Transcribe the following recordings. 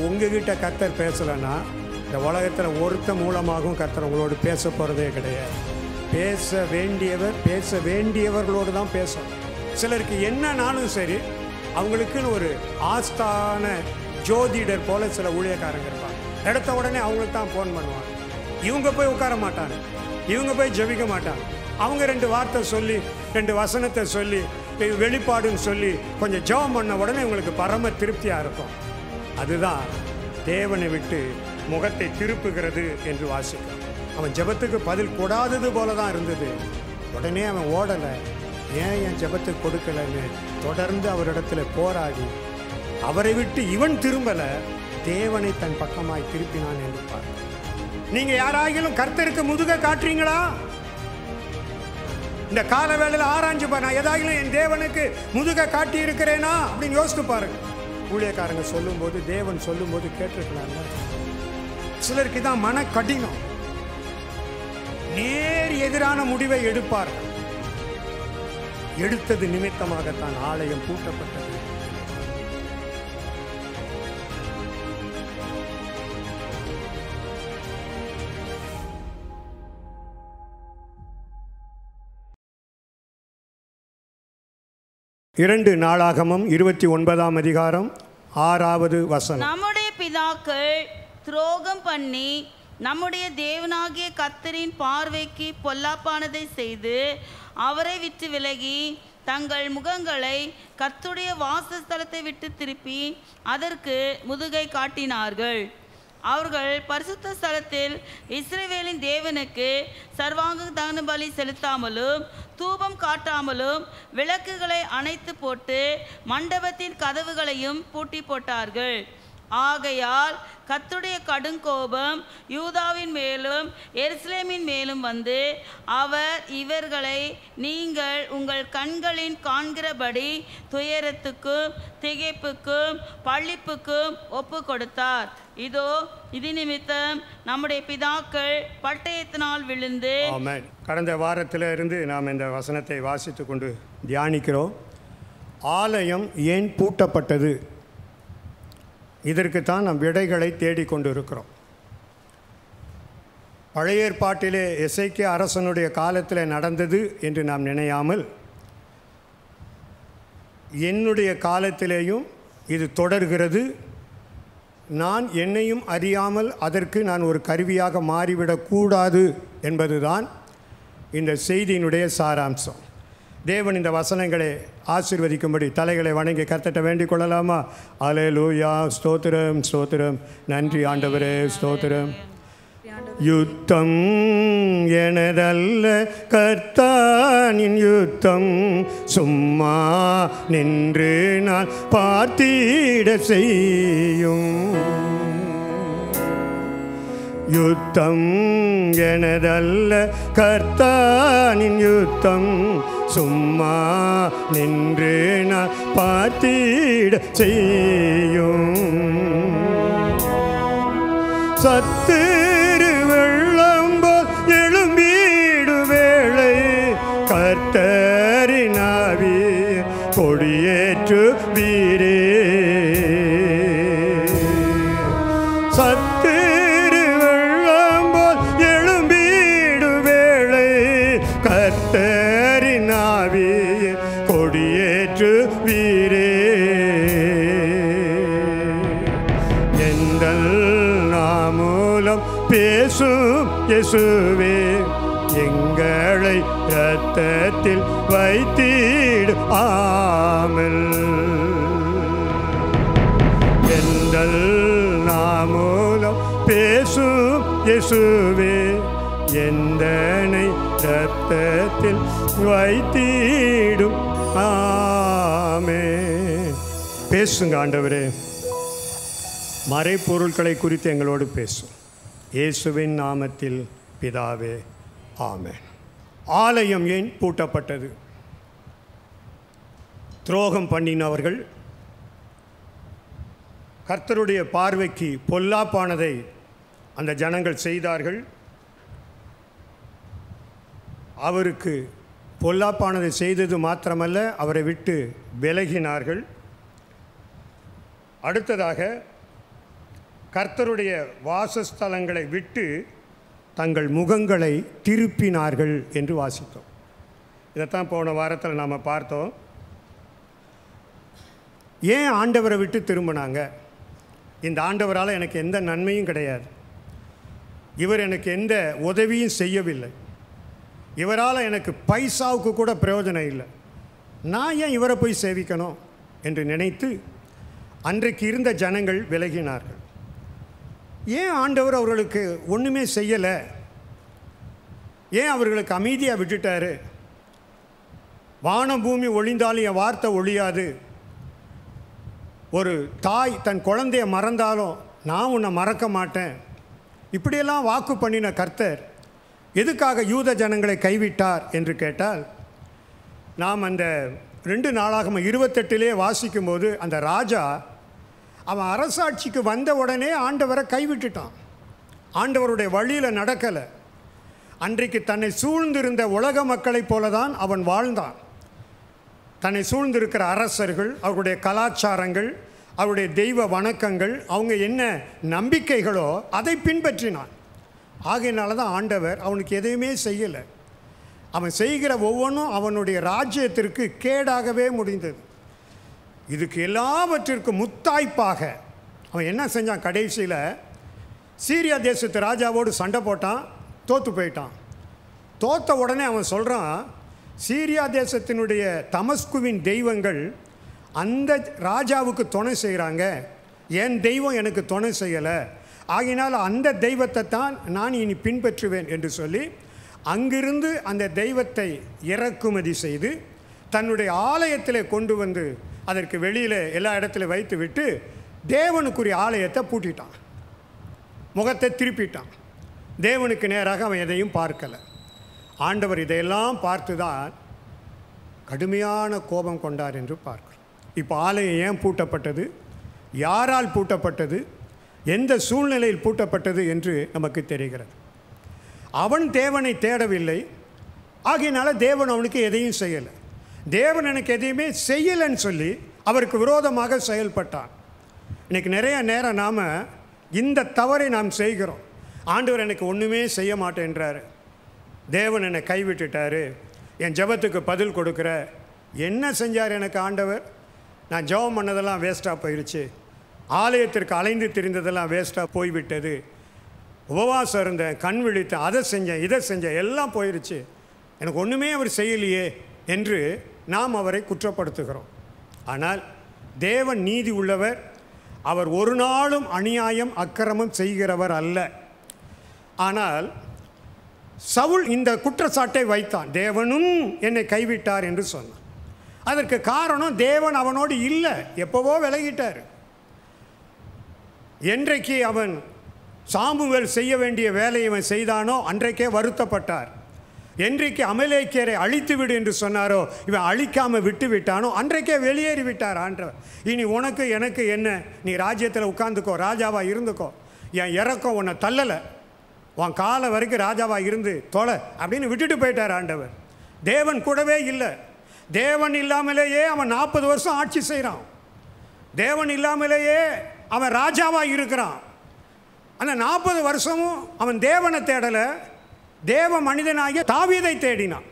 உங்ககிட்ட கர்த்தர் பேசலைன்னா இந்த உலகத்தில் ஒருத்த மூலமாகவும் கர்த்தர் உங்களோடு பேச போகிறதே கிடையாது. பேச வேண்டியவர்களோடு தான் பேசணும். சிலருக்கு என்னன்னாலும் சரி, அவங்களுக்குன்னு ஒரு ஆஸ்தான ஜோதிடர் போல சில ஊழியக்காரங்க இருப்பாங்க. எடுத்த உடனே அவங்களுக்கு தான் ஃபோன் பண்ணுவாங்க. இவங்க போய் உட்கார மாட்டாங்க, இவங்க போய் ஜெபிக்க மாட்டாங்க. அவங்க 2 வார்த்தை சொல்லி 2 வசனத்தை சொல்லி வெளிப்பாடுன்னு சொல்லி கொஞ்சம் ஜெபம் பண்ண உடனே இவங்களுக்கு பரம திருப்தியாக இருக்கும். அதுதான் தேவனை விட்டு முகத்தை திருப்புகிறது என்று வாசிக்கிறோம். அவன் ஜெபத்துக்கு பதில் கொடாதது போல தான் இருந்தது. உடனே அவன் ஓடலை, ஏன் என் ஜெபத்துக்கு கொடுக்கலன்னு தொடர்ந்து அவரிடத்துல போராடி அவரை விட்டு இவன் திரும்பல, தேவனை தன் பக்கமாய் திருப்பினான் என்று பார்க்க. நீங்க யாராகிலும் கர்த்தருக்கு முதுக காட்டுறீங்களா? இந்த கால வேளையில் ஆராய்ஞ்சு பாரு, ஏதாகிலும் என் தேவனுக்கு முதுக காட்டி இருக்கிறேனா அப்படின்னு யோசித்து பாருங்க. ஊழியக்காரங்க சொல்லும் போது, தேவன் சொல்லும் போது கேட்டிருக்கலாம்ல. சிலருக்கு தான் மன கடினம், நேர் எதிரான முடிவை எடுப்பார்கள். எடுத்தது நிமித்தமாகத்தான் ஆலயம் பூட்டப்பட்டது. இரண்டு நாளாகமம் 29ஆம் அதிகாரம் 6வது வசனம். நம்முடைய பிதாக்கள் துரோகம் பண்ணி நம்முடைய தேவனாகிய கர்த்தரின் பார்வைக்கு பொல்லாப்பானதை செய்து அவரை விட்டு விலகி தங்கள் முகங்களை கர்த்தருடைய வாசஸ்தலத்தை விட்டு திருப்பி அதற்கு முதுகை காட்டினார்கள். அவர்கள் பரிசுத்த ஸ்தலத்தில் இஸ்ரவேலின் தேவனுக்கு சர்வாங்க தகன பலி செலுத்தாமலும் தூபம் காட்டாமலும் விளக்குகளை அணைத்து போட்டு மண்டபத்தின் கதவுகளையும் பூட்டி போட்டார்கள். ஆகையால் கர்த்தருடைய கடுங்கோபம் யூதாவின் மேலும் எருசலேமின் மேலும் வந்து அவர் இவர்களை நீங்கள் உங்கள் கண்களின் காண்கிறபடி துயரத்துக்கும் திகைப்புக்கும் பழிப்புக்கும் ஒப்பு கொடுத்தார். இதோ இது நிமித்தம் நம்முடைய பிதாக்கள் பட்டயத்தினால் விழுந்து. கடந்த வாரத்தில் இருந்து நாம் இந்த வசனத்தை வாசித்து கொண்டு தியானிக்கிறோம். ஆலயம் ஏன் பூட்டப்பட்டது? இதற்குத்தான் நாம் விடைகளை தேடிக்கொண்டு இருக்கிறோம். பழைய ஏற்பாட்டிலே எசேக்கியா அரசனுடைய காலத்தில் நடந்தது என்று நாம் நினையாமல், என்னுடைய காலத்திலேயும் இது தொடர்கிறது. நான் என்னையும் அறியாமல் அதற்கு நான் ஒரு கருவியாக மாறிவிடக்கூடாது என்பதுதான் இந்த செய்தியினுடைய சாராம்சம். தேவன் இந்த வசனங்களை ஆசீர்வதிக்கும்படி தலைகளை வணங்கி கர்த்தரை வேண்டிக் கொள்ளலாமா? அல்லேலூயா, ஸ்தோத்திரம் ஸ்தோத்திரம். நன்றி ஆண்டவரே, ஸ்தோத்திரம். யுத்தம் எனதல்ல கர்த்தானின் யுத்தம், சும்மா நின்று நான் பார்த்திட செய்யும். யுத்தம் எனதல்ல கர்த்தானின் யுத்தம், சும்மா நின்று நான் பார்த்திட செய்யும். சத்துரு வெள்ளம் போல் எழும்பிடு வேளை கர்த்தரின் ஆவி கொடியேற்று வீரே. சத்துரு வெள்ளம் போல் எழும்பிடு வேளை கர்த்தரின் ஆவி கொடியேற்று வீரே. எங்கள் நாமூலம் பேசும் இயேசுவே, எங்களை இரத்தத்தில் வைத்திடு ஆமென். எங்கள் நாமூலம் பேசும் இயேசுவே, எந்தனை இரத்தத்தில் வைத்திடும் ஆமென். பேசுங்க ஆண்டவரே, மறைப்பொருட்களை குறித்து எங்களோடு பேசும். இயேசுவின் நாமத்தில் பிதாவே, ஆமென். ஆலயம் ஏன் பூட்டப்பட்டது? துரோகம் பண்ணினவர்கள், கர்த்தருடைய பார்வைக்கு பொல்லாப்பானதை அந்த ஜனங்கள் செய்தார்கள். அவருக்கு பொல்லாப்பானதை செய்தது மாத்திரமல்ல, அவரை விட்டு விலகினார்கள். அடுத்ததாக கர்த்தருடைய வாசஸ்தலங்களை விட்டு தங்கள் முகங்களை திருப்பினார்கள் என்று வாசித்தோம். இதைத்தான் போன வாரத்தில் நாம் பார்த்தோம். ஏன் ஆண்டவரை விட்டு திரும்பினாங்க? இந்த ஆண்டவரால் எனக்கு எந்த நன்மையும் கிடையாது, இவர் எனக்கு எந்த உதவியும் செய்யவில்லை, இவரால் எனக்கு பைசாவுக்கு கூட பிரயோஜனம் இல்லை, நான் ஏன் இவரை போய் சேவிக்கணும் என்று நினைத்து அன்றைக்கு இருந்த ஜனங்கள் விலகினார்கள். ஏன் ஆண்டவர் அவர்களுக்கு ஒன்றுமே செய்யலை? ஏன் அவர்களுக்கு அமைதியாக விட்டுட்டாரு? வானம் பூமி ஒழிந்தாலும் என் வார்த்தை ஒழியாது, ஒரு தாய் தன் குழந்தைய மறந்தாலும் நான் உன்னை மறக்க மாட்டேன், இப்படியெல்லாம் வாக்கு பண்ணின கர்த்தர் எதுக்காக யூத ஜனங்களை கைவிட்டார் என்று கேட்டால், நாம் அந்த 2 நாளாகமம் 28 வாசிக்கும்போது அந்த ராஜா அவன் அரசாட்சிக்கு வந்த உடனே ஆண்டவரை கைவிட்டுட்டான். ஆண்டவருடைய வழியில் நடக்கலை. அன்றைக்கு தன்னை சூழ்ந்திருந்த உலக மக்களைப் போல தான் அவன் வாழ்ந்தான். தன்னை சூழ்ந்திருக்கிற அரசர்கள், அவருடைய கலாச்சாரங்கள், அவருடைய தெய்வ வணக்கங்கள், அவங்க என்ன நம்பிக்கைகளோ அதை பின்பற்றினான். ஆகையினால தான் ஆண்டவர் அவனுக்கு எதையுமே செய்யலை. அவன் செய்கிற ஒவ்வொன்றும் அவனுடைய ராஜ்யத்திற்கு கேடாகவே முடிந்தது. இதுக்கு எல்லாவற்றிற்கும் முத்தாய்ப்பாக அவன் என்ன செஞ்சான்? கடைசியில் சீரியா தேசத்து ராஜாவோடு சண்டை போட்டான், தோற்று போயிட்டான். தோற்ற உடனே அவன் சொல்கிறான், சீரியா தேசத்தினுடைய தமஸ்குவின் தெய்வங்கள் அந்த ராஜாவுக்கு துணை செய்கிறாங்க, என் தெய்வம் எனக்கு துணை செய்யலை, ஆகினால் அந்த தெய்வத்தை தான் நான் இனி பின்பற்றுவேன் என்று சொல்லி அங்கிருந்து அந்த தெய்வத்தை இறக்குமதி செய்து தன்னுடைய ஆலயத்தில் கொண்டு வந்து அதற்கு வெளியில் எல்லா இடத்துலையும் வைத்து விட்டு தேவனுக்குரிய ஆலயத்தை பூட்டிட்டான், முகத்தை திருப்பிட்டான். தேவனுக்கு நேராக அவன் எதையும் பார்க்கலை. ஆண்டவர் இதையெல்லாம் பார்த்து தான் கடுமையான கோபம் கொண்டார் என்று பார்க்கிறோம். இப்போ ஆலயம் ஏன் பூட்டப்பட்டது, யாரால் பூட்டப்பட்டது, எந்த சூழ்நிலையில் பூட்டப்பட்டது என்று நமக்கு தெரிகிறது. அவன் தேவனை தேடவில்லை, ஆகையினால தேவன் அவனுக்கு எதையும் செய்யலை. தேவன் எனக்கு எதையுமே செய்யலைன்னு சொல்லி அவருக்கு விரோதமாக செயல்பட்டான். இன்றைக்கி நிறைய நேரம் நாம் இந்த தவறை நாம் செய்கிறோம். ஆண்டவர் எனக்கு ஒன்றுமே செய்ய மாட்டேன்றார், தேவன் என்னை கைவிட்டுட்டார், என் ஜெபத்துக்கு பதில் கொடுக்குற. என்ன செஞ்சார் எனக்கு ஆண்டவர்? நான் ஜெபம் பண்ணதெல்லாம் வேஸ்ட்டாக போயிடுச்சு, ஆலயத்திற்கு அலைந்து திரிந்ததெல்லாம் வேஸ்ட்டாக போய்விட்டது, உபவாசம் இருந்தேன், கண் விழித்தேன், அதை செஞ்சேன், இதை செஞ்சேன், எல்லாம் போயிடுச்சு, எனக்கு ஒன்றுமே அவர் செய்யலையே என்று நாம் அவரை குற்றப்படுத்துகிறோம். ஆனால் தேவன் நீதி உள்ளவர், அவர் ஒரு நாளும் அநியாயம் அக்கிரமம் செய்கிறவர் அல்ல. ஆனால் சவுல் இந்த குற்றச்சாட்டை வைத்தான், தேவனும் என்னை கைவிட்டார் என்று சொன்னான். அதற்கு காரணம் தேவன் அவனோடு இல்லை, எப்போவோ விலகிட்டார். என்றைக்கு அவன் சாமுவேல் செய்ய வேண்டிய வேலையை அவன் செய்தானோ அன்றைக்கே வருத்தப்பட்டார். என்றைக்கு அமலேக்கியரை அழித்து விடு என்று சொன்னாரோ இவன் அழிக்காமல் விட்டு விட்டானோ அன்றைக்கே வெளியேறி விட்டார் ஆண்டவர். இனி உனக்கு எனக்கு என்ன, நீ ராஜ்யத்தில் உட்காந்துக்கோ, ராஜாவாக இருந்துக்கோ, என் இறக்கம் உன்னை தள்ளலை, உன் காலை வரைக்கும் ராஜாவாக இருந்து தொலை அப்படின்னு விட்டுட்டு போயிட்டார் ஆண்டவர். தேவன் கூடவே இல்லை. தேவன் இல்லாமலேயே அவன் 40 வருஷம் ஆட்சி செய்கிறான். தேவன் இல்லாமலேயே அவன் ராஜாவாக இருக்கிறான். அந்த 40 வருஷமும் அவன் தேவனை தேடலை, தேவ மனிதனாகிய தாவீதை தேடினான்.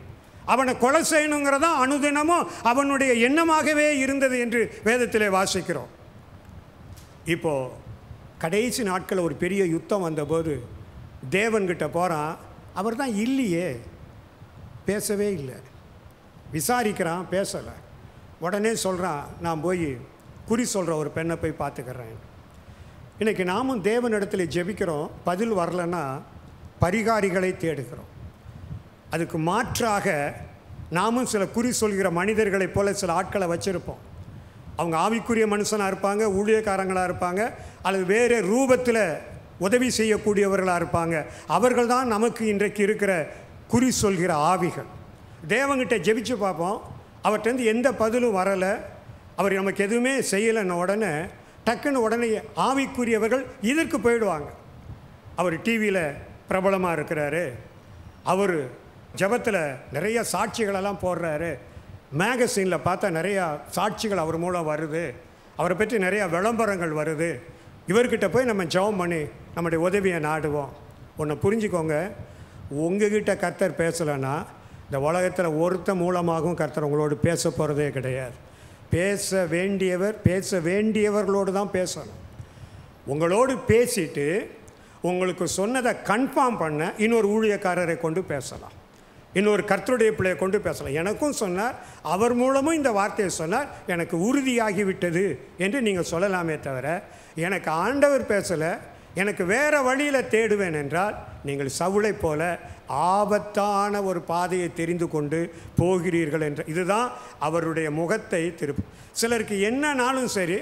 அவனை கொலை செய்யணுங்கிறதா அனுதினமும் அவனுடைய எண்ணமாகவே இருந்தது என்று வேதத்திலே வாசிக்கிறோம். இப்போது கடைசி நாட்களில் ஒரு பெரிய யுத்தம் வந்தபோது தேவன்கிட்ட போகிறான், அவர் தான் இல்லையே, பேசவே இல்லை. விசாரிக்கிறான், பேசலை. உடனே சொல்கிறான், நான் போய் குறி சொல்கிற ஒரு பெண்ணை போய் பார்த்துக்கிறேன். இன்றைக்கி நாமும் தேவனிடத்தில் ஜெபிக்கிறோம், பதில் வரலன்னா பரிகாரிகளை தேடுகிறோம். அதுக்கு மாற்றாக நாமும் சில குறி சொல்கிற மனிதர்களைப் போல சில ஆட்களை வச்சுருப்போம். அவங்க ஆவிக்குரிய மனுஷனாக இருப்பாங்க, ஊழியக்காரங்களாக இருப்பாங்க, அல்லது வேறு ரூபத்தில் உதவி செய்யக்கூடியவர்களாக இருப்பாங்க. அவர்கள் தான் நமக்கு இன்றைக்கு இருக்கிற குறி சொல்கிற ஆவிகள். தேவங்கிட்ட ஜெபிச்சு பார்ப்போம், அவர்கிட்டருந்து எந்த பதிலும் வரலை, அவர் நமக்கு எதுவுமே செய்யலைன்ன உடனே டக்குன்னு உடனே ஆவிக்குரியவர்கள் இதற்கு போயிடுவாங்க. அவர் டிவியில் பிரபலமாக இருக்கிறாரு, அவர் ஜெபத்தில் நிறைய சாட்சிகளெல்லாம் போடுறாரு, மேகசினில் பார்த்தா நிறையா சாட்சிகள் அவர் மூலம் வருது, அவரை பற்றி நிறையா விளம்பரங்கள் வருது, இவர்கிட்ட போய் நம்ம ஜெபம் பண்ணி நம்முடைய உதவியை நாடுவோம். ஒன்று புரிஞ்சுக்கோங்க, உங்ககிட்ட கர்த்தர் பேசலைன்னா இந்த உலகத்தில் ஒருத்த மூலமாகவும் கர்த்தர் உங்களோடு பேச போகிறதே கிடையாது. பேச வேண்டியவர்களோடு தான் பேசணும். உங்களோடு பேசிட்டு உங்களுக்கு சொன்னதை கன்ஃபார்ம் பண்ண இன்னொரு ஊழியக்காரரை கொண்டு பேசலாம், இன்னொரு கர்த்தருடைய பிள்ளையை கொண்டு பேசலாம். எனக்கும் சொன்னார், அவர் மூலமும் இந்த வார்த்தையை சொன்னார், எனக்கு உறுதியாகிவிட்டது என்று நீங்கள் சொல்லலாமே தவிர, எனக்கு ஆண்டவர் பேசலை, எனக்கு வேறு வழியில் தேடுவேன் என்றால் நீங்கள் சவுளை போல ஆபத்தான ஒரு பாதையை தெரிந்து கொண்டு போகிறீர்கள் என்ற இதுதான் அவருடைய முகத்தை திருப்பு. சிலருக்கு என்னன்னாலும் சரி,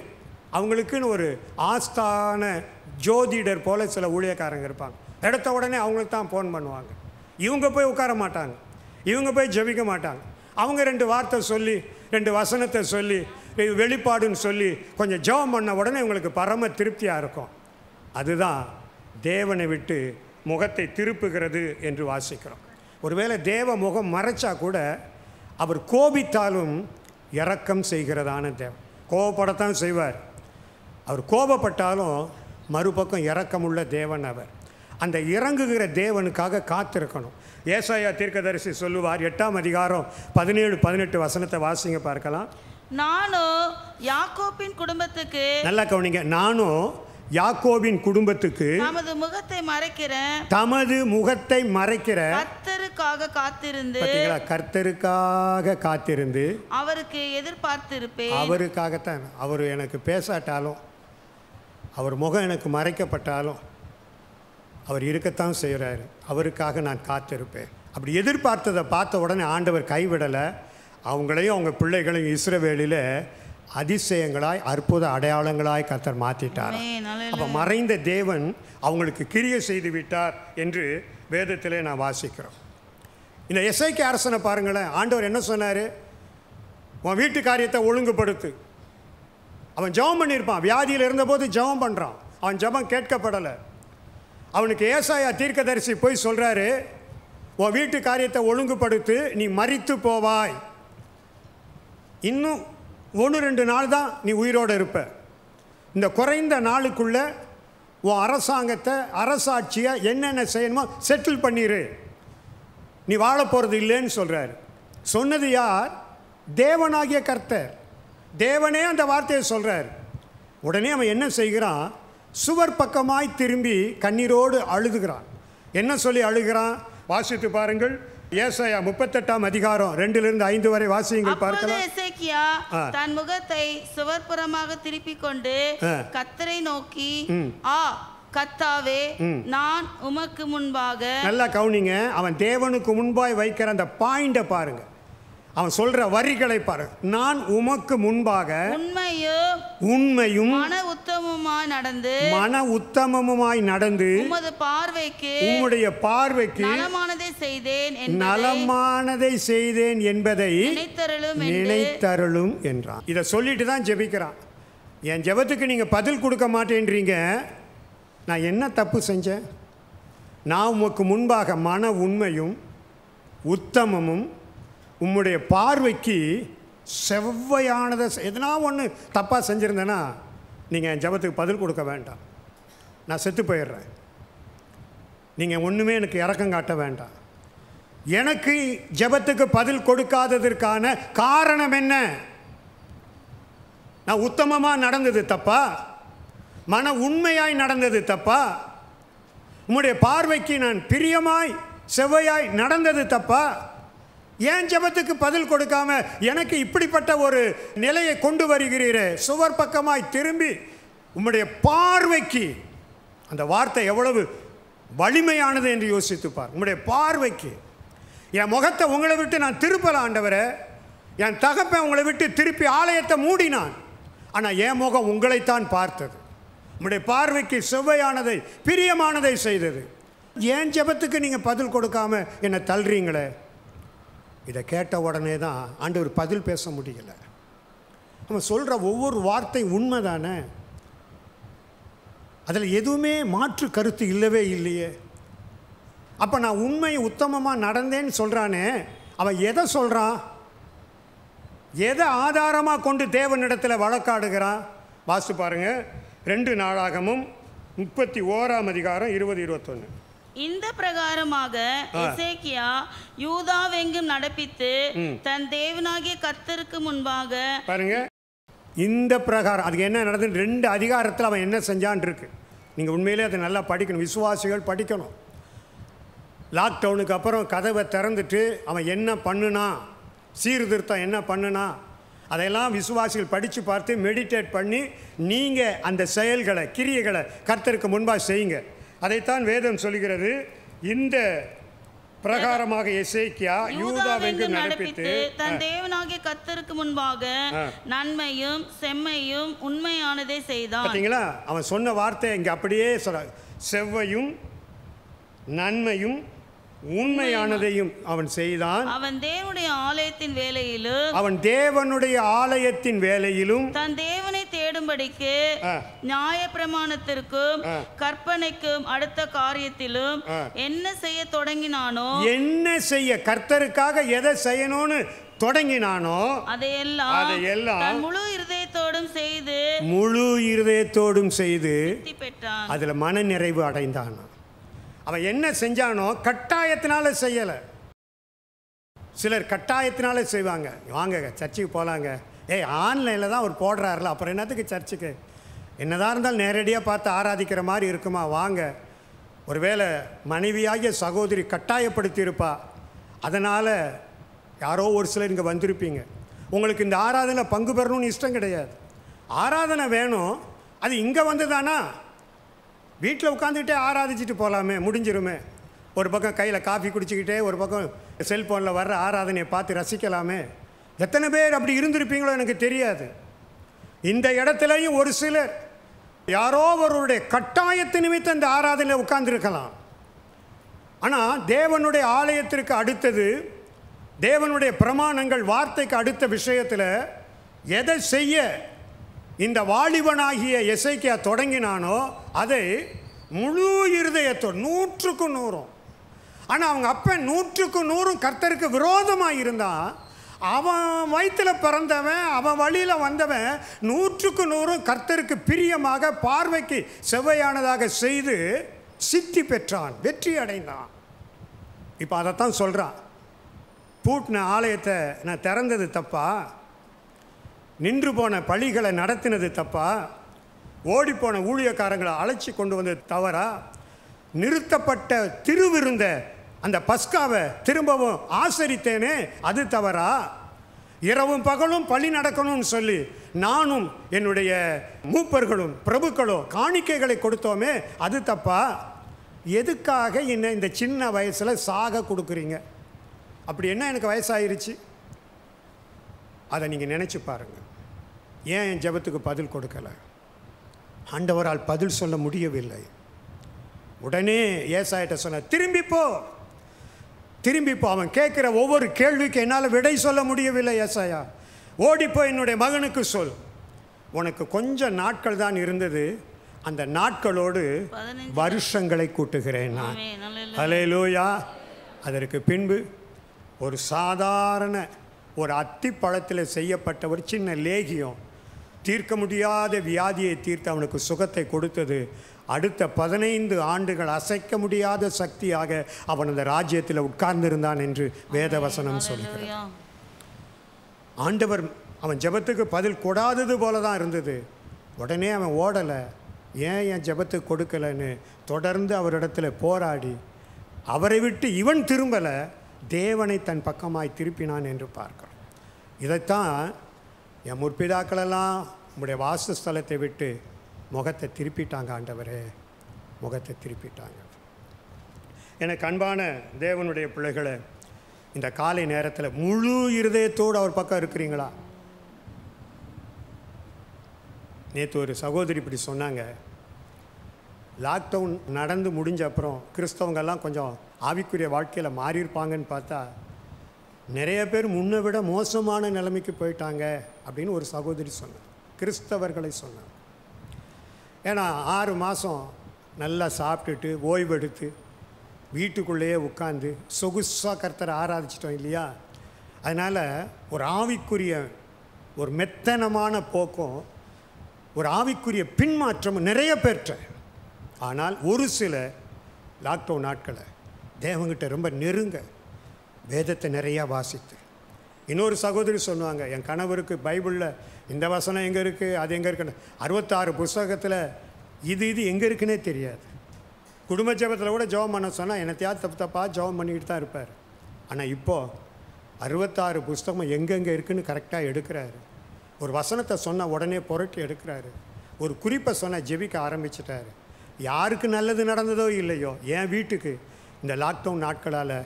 அவங்களுக்குன்னு ஒரு ஆஸ்தான ஜோதிடர் போல் சில ஊழியக்காரங்க இருப்பாங்க. எடுத்த உடனே அவங்களுக்கு தான் ஃபோன் பண்ணுவாங்க. இவங்க போய் உட்கார மாட்டாங்க, இவங்க போய் ஜெபிக்க மாட்டாங்க. அவங்க 2 வார்த்தை சொல்லி 2 வசனத்தை சொல்லி வெளிப்பாடுன்னு சொல்லி கொஞ்சம் ஜெபம் பண்ண உடனே இவங்களுக்கு பரம திருப்தியாக இருக்கும். அதுதான் தேவனை விட்டு முகத்தை திருப்புகிறது என்று வாசிக்கிறோம். ஒருவேளை தேவ முகம் மறைச்சா கூட அவர் கோபித்தாலும் இரக்கம் செய்கிறதான தேவன். கோபப்படத்தான் செய்வார். அவர் கோபப்பட்டாலும் மறுபக்கம் இரக்கமுள்ள தேவன் அவர். அந்த இறங்குகிற தேவனுக்காக காத்திருக்கணும். ஏசாயா தீர்க்கதரிசி சொல்லுவார், 8ஆம் அதிகாரம் 17-18 வசனத்தை வாசிங்க பார்க்கலாம். நானும் யாக்கோபின் குடும்பத்துக்கு, நல்லா கவனிங்க, நானும் யாக்கோபின் குடும்பத்துக்கு தமது முகத்தை மறைக்கிற கர்த்தருக்காக காத்திருந்து, கர்த்தருக்காக காத்திருந்து அவருக்கு எதிர்பார்த்திருப்பேன். அவருக்காகத்தான். அவர் எனக்கு பேசாட்டாலும், அவர் முகம் எனக்கு மறைக்கப்பட்டாலும் அவர் இருக்கத்தான் செய்கிறாரு. அவருக்காக நான் காத்திருப்பேன். அப்படி எதிர்பார்த்ததை பார்த்த உடனே ஆண்டவர் கைவிடலை. அவங்களையும் அவங்க பிள்ளைகளையும் இஸ்ரவேலில் அதிசயங்களாய் அற்புத அடையாளங்களாய் கர்த்தர் மாற்றிட்டார். அப்போ மறைந்த தேவன் அவங்களுக்கு கிரியை செய்து விட்டார் என்று வேதத்திலே நான் வாசிக்கிறோம். இந்த எசேக்கியா அரசனை பாருங்களேன். ஆண்டவர் என்ன சொன்னார்? உன் வீட்டு காரியத்தை ஒழுங்குபடுத்து. அவன் ஜெபம் பண்ணியிருப்பான், வியாதியில் இருந்தபோது ஜெபம் பண்ணுறான், அவன் ஜெபம் கேட்கப்படலை. அவனுக்கு ஏசாயா தீர்க்கதரிசி போய் சொல்கிறாரு, உன் வீட்டு காரியத்தை ஒழுங்குபடுத்து, நீ மரித்து போவாய், இன்னும் 1-2 நாள் தான் நீ உயிரோடு இருப்ப, இந்த குறைந்த நாளுக்குள்ளே உன் அரசாட்சியை என்னென்ன செய்யணுமோ செட்டில் பண்ணிடு, நீ வாழ போகிறது இல்லைன்னு சொல்கிறார். சொன்னது யார்? தேவனாகிய கர்த்தர். தேவனே அந்த வார்த்தையை சொல்கிறார். உடனே அவன் என்ன செய்கிறான்? சுவர் பக்கமாய் திரும்பி கண்ணீரோடு அழுதுகிறான். என்ன சொல்லி அழுகிறான்? வாசித்து பாருங்கள். ஏசாயா 38ஆம் அதிகாரம் 2-5 வரை வாசியுங்கள் பார்க்கலாம். எசேக்கியா தன் முகத்தை சுவர்புறமாக திருப்பிக் கொண்டு கர்த்தரை நோக்கி, ஆ கர்த்தாவே, நான் உமக்கு முன்பாக. நல்லா கவனிங்க, அவன் தேவனுக்கு முன்பாய் வைக்கிற அந்த பாயிண்ட பாருங்க, அவன் சொல்ற வரிகளை பாருங்க. நான் உமக்கு முன்பாக உண்மையும் மன உத்தமமுமாய் நடந்து உம்முடைய பார்வைக்கு நலமானதை செய்தேன் என்பதை நினைத்தருளும் என்றான். இதை சொல்லிட்டு தான் ஜெபிக்கிறான். என் ஜெபத்துக்கு நீங்க பதில் கொடுக்க மாட்டேன்றீங்க, நான் என்ன தப்பு செஞ்சேன்? நான் உமக்கு முன்பாக மன உண்மையும் உத்தமமும் உம்முடைய பார்வைக்கு செவ்வையானதை எதனா ஒன்று தப்பாக செஞ்சுருந்தேன்னா நீங்கள் என் ஜெபத்துக்கு பதில் கொடுக்க வேண்டாம், நான் செத்து போயிடுறேன். நீங்கள் ஒன்றுமே எனக்கு இரக்கம் காட்ட வேண்டாம். எனக்கு ஜெபத்துக்கு பதில் கொடுக்காததற்கான காரணம் என்ன? நான் உத்தமமாக நடந்தது தப்பா? மன உண்மையாய் நடந்தது தப்பா? உம்முடைய பார்வைக்கு நான் பிரியமாய் செவ்வையாய் நடந்தது தப்பா? ஏன் ஜெபத்துக்கு பதில் கொடுக்காம எனக்கு இப்படிப்பட்ட ஒரு நிலையை கொண்டு வருகிறீரே? சுவர் பக்கமாய் திரும்பி உம்முடைய பார்வைக்கு, அந்த வார்த்தை எவ்வளவு வலிமையானது என்று யோசித்துப்பார். உம்முடைய பார்வைக்கு என் முகத்தை உங்களை விட்டு நான் திருப்பல ஆண்டவரே. என் தகப்பன் உங்களை விட்டு திருப்பி ஆலயத்தை மூடினான், ஆனால் என் முகம் உங்களைத்தான் பார்த்தது. உம்முடைய பார்வைக்கு செவ்வையானதை பிரியமானதை செய்தது. ஏன் ஜெபத்துக்கு நீங்கள் பதில் கொடுக்காம என்னை தள்ளுறீங்களே? இதை கேட்ட உடனே தான் ஆண்டவர் பதில் பேச முடியல. நம்ம சொல்கிற ஒவ்வொரு வார்த்தை உண்மை தானே, அதில் எதுவுமே மாற்று கருத்து இல்லவே இல்லையே. அப்போ நான் உண்மை உத்தமமாக நடந்தேன்னு சொல்கிறானே, அவன் எதை சொல்கிறான்? எதை ஆதாரமாக கொண்டு தேவனிடத்தில் வழக்காடுகிறான்? வாசித்து பாருங்க. 2 நாளாகமும் 31ஆம் அதிகாரம் 20-21. இந்த பிரகாரமாக எசேக்கியா யூதாவெங்கும் நடப்பித்து தன் தேவனாகிய கர்த்தருக்கு முன்பாக பாருங்க, இந்த பிரகாரம் அதுக்கு என்ன நடந்தது 2 அதிகாரத்தில் அவன் என்ன செஞ்சான் இருக்கு. நீங்கள் உண்மையிலே அதை நல்லா படிக்கணும், விசுவாசிகள் படிக்கணும். லாக்டவுனுக்கு அப்புறம் கதவை திறந்துட்டு அவன் என்ன பண்ணுனா, சீர்திருத்தம் என்ன பண்ணுனா, அதையெல்லாம் விசுவாசிகள் படித்து பார்த்து மெடிடேட் பண்ணி நீங்கள் அந்த செயல்களை கிரியைகளை கர்த்தருக்கு முன்பாக செய்யுங்க. அதைத்தான் வேதம் சொல்கிறது. இந்த பிரகாரமாக எசேக்கியா யூதாவெங்கும் நடப்பித்து தன் தேவனாகிய கர்த்தருக்கு முன்பாக நன்மையும் செம்மையும் உண்மையானதை செய்தான். பார்த்தீங்களா, அவன் சொன்ன வார்த்தை இங்கே அப்படியே சொல்ல, செவ்வையும் நன்மையும் உண்மையானதையும் அவன் செய்தான். அவன் தேவனுடைய ஆலயத்தின் வேலையிலும் தன் தேவனை தேடும்படிக்கு நியாயப்பிரமாணத்திற்கும் கற்பனைக்கும் அடுத்த காரியத்திலும் என்ன செய்ய தொடங்கினானோ, என்ன செய்ய கர்த்தருக்காக எதை செய்யணும்னு தொடங்கினானோ அதையெல்லாம் முழு இருதயத்தோடும் செய்து பெற்றான். அதுல மன நிறைவு அடைந்தான். அவன் என்ன செஞ்சானோ கட்டாயத்தினால செய்யலை. சிலர் கட்டாயத்தினால செய்வாங்க. வாங்க சர்ச்சுக்கு போகலாங்க, ஆன்லைனில் தான் அவர் போடுறாருல, அப்புறம் என்னத்துக்கு சர்ச்சுக்கு, என்னதான் இருந்தாலும் நேரடியாக பார்த்து ஆராதிக்கிற மாதிரி இருக்குமா, வாங்க. ஒருவேளை மனைவியாகிய சகோதரி கட்டாயப்படுத்தி இருப்பா, அதனால் யாரோ ஒரு சிலர் இங்கே வந்திருப்பீங்க. உங்களுக்கு இந்த ஆராதனை பங்கு பெறணும்னு இஷ்டம் கிடையாது, ஆராதனை வேணும், அது இங்கே வந்து தானா, வீட்டில் உட்காந்துக்கிட்டே ஆராதிச்சுட்டு போகலாமே, முடிஞ்சிருமே. ஒரு பக்கம் கையில் காஃபி குடிச்சிக்கிட்டே ஒரு பக்கம் செல்ஃபோனில் வர்ற ஆராதனையை பார்த்து ரசிக்கலாமே. எத்தனை பேர் அப்படி இருந்திருப்பீங்களோ எனக்கு தெரியாது. இந்த இடத்துலையும் ஒரு சிலர் யாரோ ஒருவருடைய கட்டாயத்து நிமித்தம் இந்த ஆராதனையில் உட்கார்ந்துருக்கலாம். ஆனால் தேவனுடைய ஆலயத்திற்கு அடுத்தது, தேவனுடைய பிரமாணங்கள் வார்த்தைக்கு அடுத்த விஷயத்தில் எதை செய்ய இந்த வாலிபனாகிய எசேக்கியா தொடங்கினானோ அதை முழு இருதயத்தோடு 100க்கு 100. ஆனால் அவங்க அப்போ 100க்கு 100 கர்த்தருக்கு விரோதமாக இருந்தான். அவன் வயிற்றில் பிறந்தவன், அவன் வழியில் வந்தவன் 100க்கு 100 கர்த்தருக்கு பிரியமாக பார்வைக்கு செவ்வையானதாக செய்து சித்தி பெற்றான், வெற்றி அடைந்தான். இப்போ அதைத்தான் சொல்கிறான். பூட்டின ஆலயத்தை நான் திறந்தது தப்பா, நின்று போன பலிகளை நடத்தினது தப்பா, ஓடிப்போன ஊழியக்காரங்களை அழைச்சி கொண்டு வந்தது தவறா, நிறுத்தப்பட்ட திருவிருந்த அந்த பஸ்காவை திரும்பவும் ஆசரித்தேனே அது தவறா, இரவும் பகலும் பலி நடக்கணும்னு சொல்லி நானும் என்னுடைய மூப்பர்களும் பிரபுக்களும் காணிக்கைகளை கொடுத்தோமே அது தப்பா, எதுக்காக என்ன இந்த சின்ன வயசில் சாக கொடுக்குறீங்க? அப்படி என்ன எனக்கு வயசாயிருச்சு? அதை நீங்கள் நினச்சி பாருங்கள். ஏன் என் ஜெபத்துக்கு பதில் கொடுக்கலை? ஆண்டவரால் பதில் சொல்ல முடியவில்லை. உடனே ஏசாயிட்ட சொன்ன, திரும்பிப்போ. அவன் கேட்குற ஒவ்வொரு கேள்விக்கு என்னால் விடை சொல்ல முடியவில்லை. ஏசாயா, ஓடிப்போ என்னுடைய மகனுக்கு சொல், உனக்கு கொஞ்சம் நாட்கள் தான் இருந்தது, அந்த நாட்களோடு வருஷங்களை கூட்டுகிறேன் நான். அல்லேலூயா. அதற்கு பின்பு ஒரு சாதாரண ஒரு அத்திப்பழத்தில் செய்யப்பட்ட ஒரு சின்ன லேகியம் தீர்க்க முடியாத வியாதியை தீர்த்து அவனுக்கு சுகத்தை கொடுத்தது. அடுத்த 15 ஆண்டுகள் அசைக்க முடியாத சக்தியாக அவன் அந்த ராஜ்யத்தில் உட்கார்ந்திருந்தான் என்று வேதவசனம் சொல்கிறார். ஆண்டவர் அவன் ஜெபத்துக்கு பதில் கொடாதது போல தான் இருந்தது. உடனே அவன் ஓடலை, ஏன் என் ஜெபத்துக்கு கொடுக்கலைன்னு தொடர்ந்து அவரிடத்தில் போராடி அவரை விட்டு இவன் திரும்பலை, தேவனை தன் பக்கமாய் திருப்பினான் என்று பார்க்கிறோம். இதைத்தான் என் முற்பிதாக்களெல்லாம் உங்களுடைய வாசஸ்தலத்தை விட்டு முகத்தை திருப்பிட்டாங்க. ஆண்டவரே, முகத்தை திருப்பிட்டாங்க. எனக்கு அன்பான தேவனுடைய பிள்ளைகளை, இந்த காலை நேரத்தில் முழு இருதயத்தோடு அவர் பக்கம் இருக்கிறீங்களா? நேற்று ஒரு சகோதரி இப்படி சொன்னாங்க, லாக்டவுன் நடந்து முடிஞ்ச அப்புறம் கிறிஸ்தவங்கெல்லாம் கொஞ்சம் ஆவிக்குரிய வாழ்க்கையில் மாறியிருப்பாங்கன்னு பார்த்தா நிறைய பேர் முன்னை விட மோசமான நிலைமைக்கு போயிட்டாங்க அப்படின்னு ஒரு சகோதரி சொன்னார். கிறிஸ்தவர்களை சொன்னார். ஏன்னா 6 மாதம் நல்லா சாப்பிட்டுட்டு ஓய்வெடுத்து வீட்டுக்குள்ளேயே உட்காந்து சொகுசாக கர்த்தரை ஆராதிச்சிட்டோம் இல்லையா? அதனால் ஒரு ஆவிக்குரிய ஒரு மெத்தனமான போக்கும் ஒரு ஆவிக்குரிய பின்மாற்றம் நிறைய பெற்றேன். ஆனால் ஒரு சில லாக்டவுன் நாட்களை தேவங்கிட்ட ரொம்ப நெருங்க வேதத்தை நிறையா வாசித்து. இன்னொரு சகோதரி சொன்னாங்க, என் கணவருக்கு பைபிளில் இந்த வசனம் எங்கே இருக்குது, அது எங்கே இருக்குன்னு 66 புஸ்தகத்தில் இது எங்கே இருக்குன்னே தெரியாது. குடும்ப ஜெபத்தில் கூட ஜெபம் பண்ண சொன்னால் என்னத்தையாவது தப்பாக ஜெபம் பண்ணிக்கிட்டு தான் இருப்பார். ஆனால் இப்போது 66 புஸ்தகம் எங்கெங்கே இருக்குதுன்னு கரெக்டாக எடுக்கிறாரு. ஒரு வசனத்தை சொன்னால் உடனே புரட்டி எடுக்கிறாரு. ஒரு குறிப்பை சொன்னால் ஜெபிக்க ஆரம்பிச்சிட்டாரு. யாருக்கு நல்லது நடந்ததோ இல்லையோ, என் வீட்டுக்கு இந்த லாக்டவுன் நாட்களால்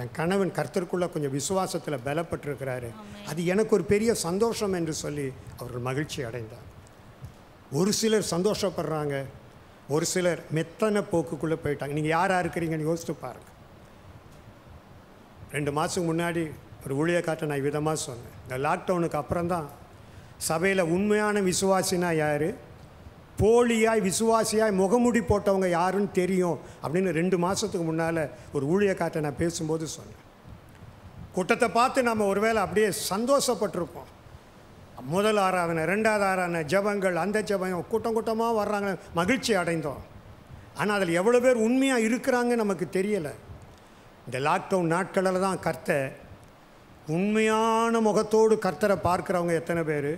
என் கணவன் கர்த்தருக்குள்ளே கொஞ்சம் விசுவாசத்தில் பலப்பட்டிருக்கிறாரு. அது எனக்கு ஒரு பெரிய சந்தோஷம் என்று சொல்லி அவர்கள் மகிழ்ச்சி அடைந்தார். ஒரு சிலர் சந்தோஷப்படுறாங்க, ஒரு சிலர் மெத்தனை போக்குக்குள்ளே போயிட்டாங்க. நீங்கள் யாராக இருக்கிறீங்கன்னு யோசித்து பாருங்கள். 2 மாதத்துக்கு முன்னாடி ஒரு ஊழியக்காட்ட நான் விதமாக சொன்னேன், இந்த லாக்டவுனுக்கு அப்புறம்தான் சபையில் உண்மையான விசுவாசினா யார், போலியாய் விசுவாசியாய் முகமுடி போட்டவங்க யாருன்னு தெரியும் அப்படின்னு 2 மாதத்துக்கு முன்னால் ஒரு ஊழியக்காட்ட நான் பேசும்போது சொன்னேன். கூட்டத்தை பார்த்து நம்ம ஒருவேளை அப்படியே சந்தோஷப்பட்டிருப்போம். முதல் ஆராதனை, 2வது ஆராதனை, ஜபங்கள், அந்த ஜபம் கூட்டம் கூட்டமாக வர்றாங்க, மகிழ்ச்சி அடைந்தோம். ஆனால் அதில் எவ்வளோ பேர் உண்மையாக இருக்கிறாங்க நமக்கு தெரியலை. இந்த லாக்டவுன் நாட்களில் தான் கர்த்தர் உண்மையான முகத்தோடு கர்த்தரை பார்க்குறவங்க எத்தனை பேர்,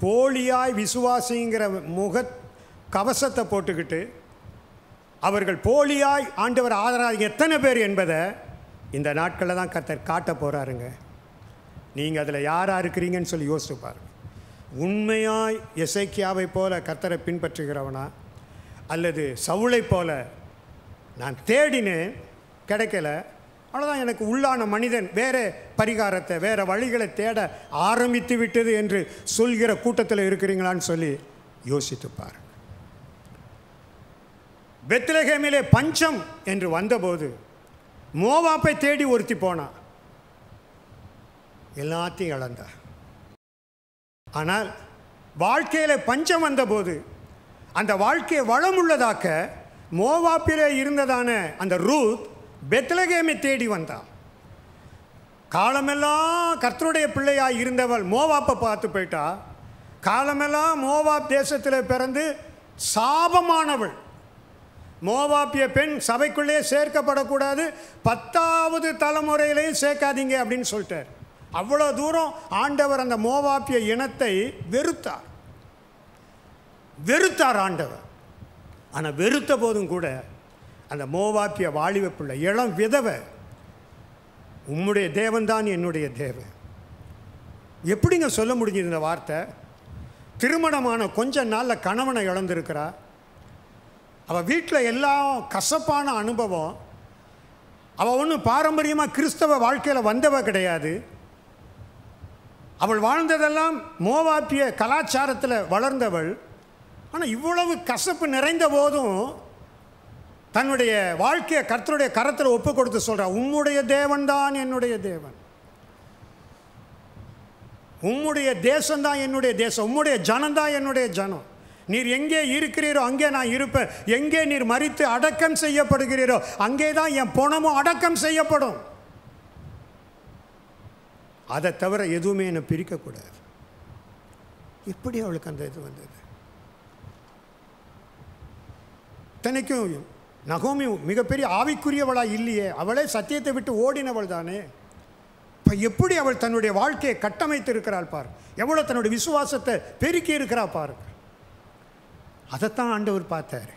போலியாய் விசுவாசிங்கிற கவசத்தை போட்டுக்கிட்டு அவர்கள் போலியாய் ஆண்டவர் ஆதரவாக எத்தனை பேர் என்பதை இந்த நாட்களில் தான் கர்த்தர் காட்ட போகிறாருங்க. நீங்கள் அதில் யாராக இருக்கிறீங்கன்னு சொல்லி யோசிச்சு பாருங்க. உண்மையாய் எசேக்கியாவை போல கர்த்தரை பின்பற்றுகிறவனா, அல்லது சவுளை போல நான் தேடினேன் கிடைக்கல, அவ்வளோதான் எனக்கு உள்ளான மனிதன் வேறு பரிகாரத்தை வேறு வழிகளை தேட ஆரம்பித்து விட்டது என்று சொல்கிற கூட்டத்தில் இருக்கிறீங்களான்னு சொல்லி யோசித்து பாருங்க. பெத்லகேமிலே பஞ்சம் என்று வந்தபோது மோவாப்பை தேடி ஒருத்தி போனா, எல்லாத்தையும் இழந்தா. ஆனால் வாழ்க்கையில் பஞ்சம் வந்தபோது அந்த வாழ்க்கையை வளமுள்ளதாக்க மோவாப்பிலே இருந்ததான அந்த ரூத் பெத்லகேமை தேடி வந்தாள். காலமெல்லாம் கர்த்தருடைய பிள்ளையாய் இருந்தவள் மோவாப்பை பார்த்து போயிட்டா. காலமெல்லாம் மோவாப் தேசத்தில் பிறந்து சாபமானவள். மோவாப்பிய பெண் சபைக்குள்ளே சேர்க்கப்படக்கூடாது, 10வது தலைமுறையிலையும் சேர்க்காதீங்க அப்படின்னு சொல்லிட்டார். அவ்வளோ தூரம் ஆண்டவர் அந்த மோவாப்பிய இனத்தை வெறுத்தார் ஆண்டவர். ஆனால் வெறுத்த போதும் கூட அந்த மோவாப்பிய வாலிப பிள்ளை, இளம் விதவை, உம்முடைய தேவன்தான் என்னுடைய தேவன். எப்படிங்க சொல்ல முடிஞ்சது இந்த வார்த்தை? திருமணமான கொஞ்ச நாளில் கணவனை இழந்திருக்கிறா. அவள் வீட்டில் எல்லாம் கசப்பான அனுபவம். அவள் ஒன்றும் பாரம்பரியமாக கிறிஸ்தவ வாழ்க்கையில் வந்தவ கிடையாது. அவள் வாழ்ந்ததெல்லாம் மோவாப்பிய கலாச்சாரத்தில் வளர்ந்தவள். ஆனால் இவ்வளவு கசப்பு நிறைந்த போதும் தன்னுடைய வாழ்க்கையை கர்த்தருடைய கரத்தில் ஒப்பு கொடுத்து சொல்கிறா, உம்முடைய தேவன் தான் என்னுடைய தேவன், உம்முடைய தேசம்தான் என்னுடைய தேசம், உம்முடைய ஜனம்தான் என்னுடைய ஜனம். நீர் எங்கே இருக்கிறீரோ அங்கே நான் இருப்பேன். எங்கே நீர் மரித்து அடக்கம் செய்யப்படுகிறீரோ அங்கே தான் என் பணமும் அடக்கம் செய்யப்படும். அதை தவிர எதுவுமே என்னை பிரிக்கக்கூடாது. எப்படி அவளுக்கு அந்த இது வந்தது? தனக்கும் நகோமி மிகப்பெரிய ஆவிக்குரியவளாக இல்லையே, அவளே சத்தியத்தை விட்டு ஓடினவள் தானே. இப்போ எப்படி அவள் தன்னுடைய வாழ்க்கையை கட்டமைத்து இருக்கிறாள் பாரு, எவ்வளோ தன்னுடைய விசுவாசத்தை பெருக்கி இருக்கிறா பாரு. அதைத்தான் ஆண்டவர் பார்த்தார்.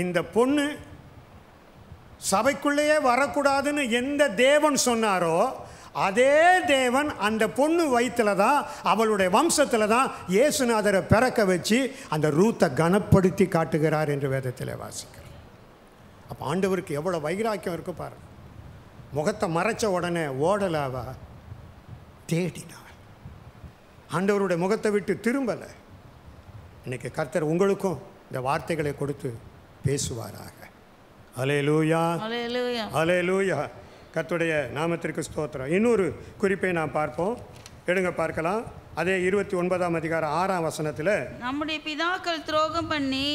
இந்த பொண்ணு சபைக்குள்ளேயே வரக்கூடாதுன்னு எந்த தேவன் சொன்னாரோ அதே தேவன் அந்த பொண்ணு வயிற்றில் தான், அவளுடைய வம்சத்தில் தான் இயேசுநாதரை பிறக்க வச்சு அந்த ரூத்தை கனப்படுத்தி காட்டுகிறார் என்று வேதத்தில் வாசிக்கிறோம். அப்போ ஆண்டவருக்கு எவ்வளோ வைராக்கியம் இருக்கு பாரு. முகத்தை மறைச்ச உடனே ஓடலாவா, தேடினாள். ஆண்டவருடைய முகத்தை விட்டு திரும்பலை. இன்னைக்கு கர்த்தர் உங்களுக்கும் இந்த வார்த்தைகளை கொடுத்து பேசுவாராக. அல்லேலூயா, அல்லேலூயா, அல்லேலூயா. கர்த்தருடைய நாமத்திற்கு ஸ்தோத்திரம். இன்னொரு குறிப்பை நாம் பார்ப்போம். எடுங்க பார்க்கலாம். அதே 29ஆம் அதிகாரம் 6ஆம் வசனத்தில், நம்முடைய பிதாக்கள் துரோகம் பண்ணி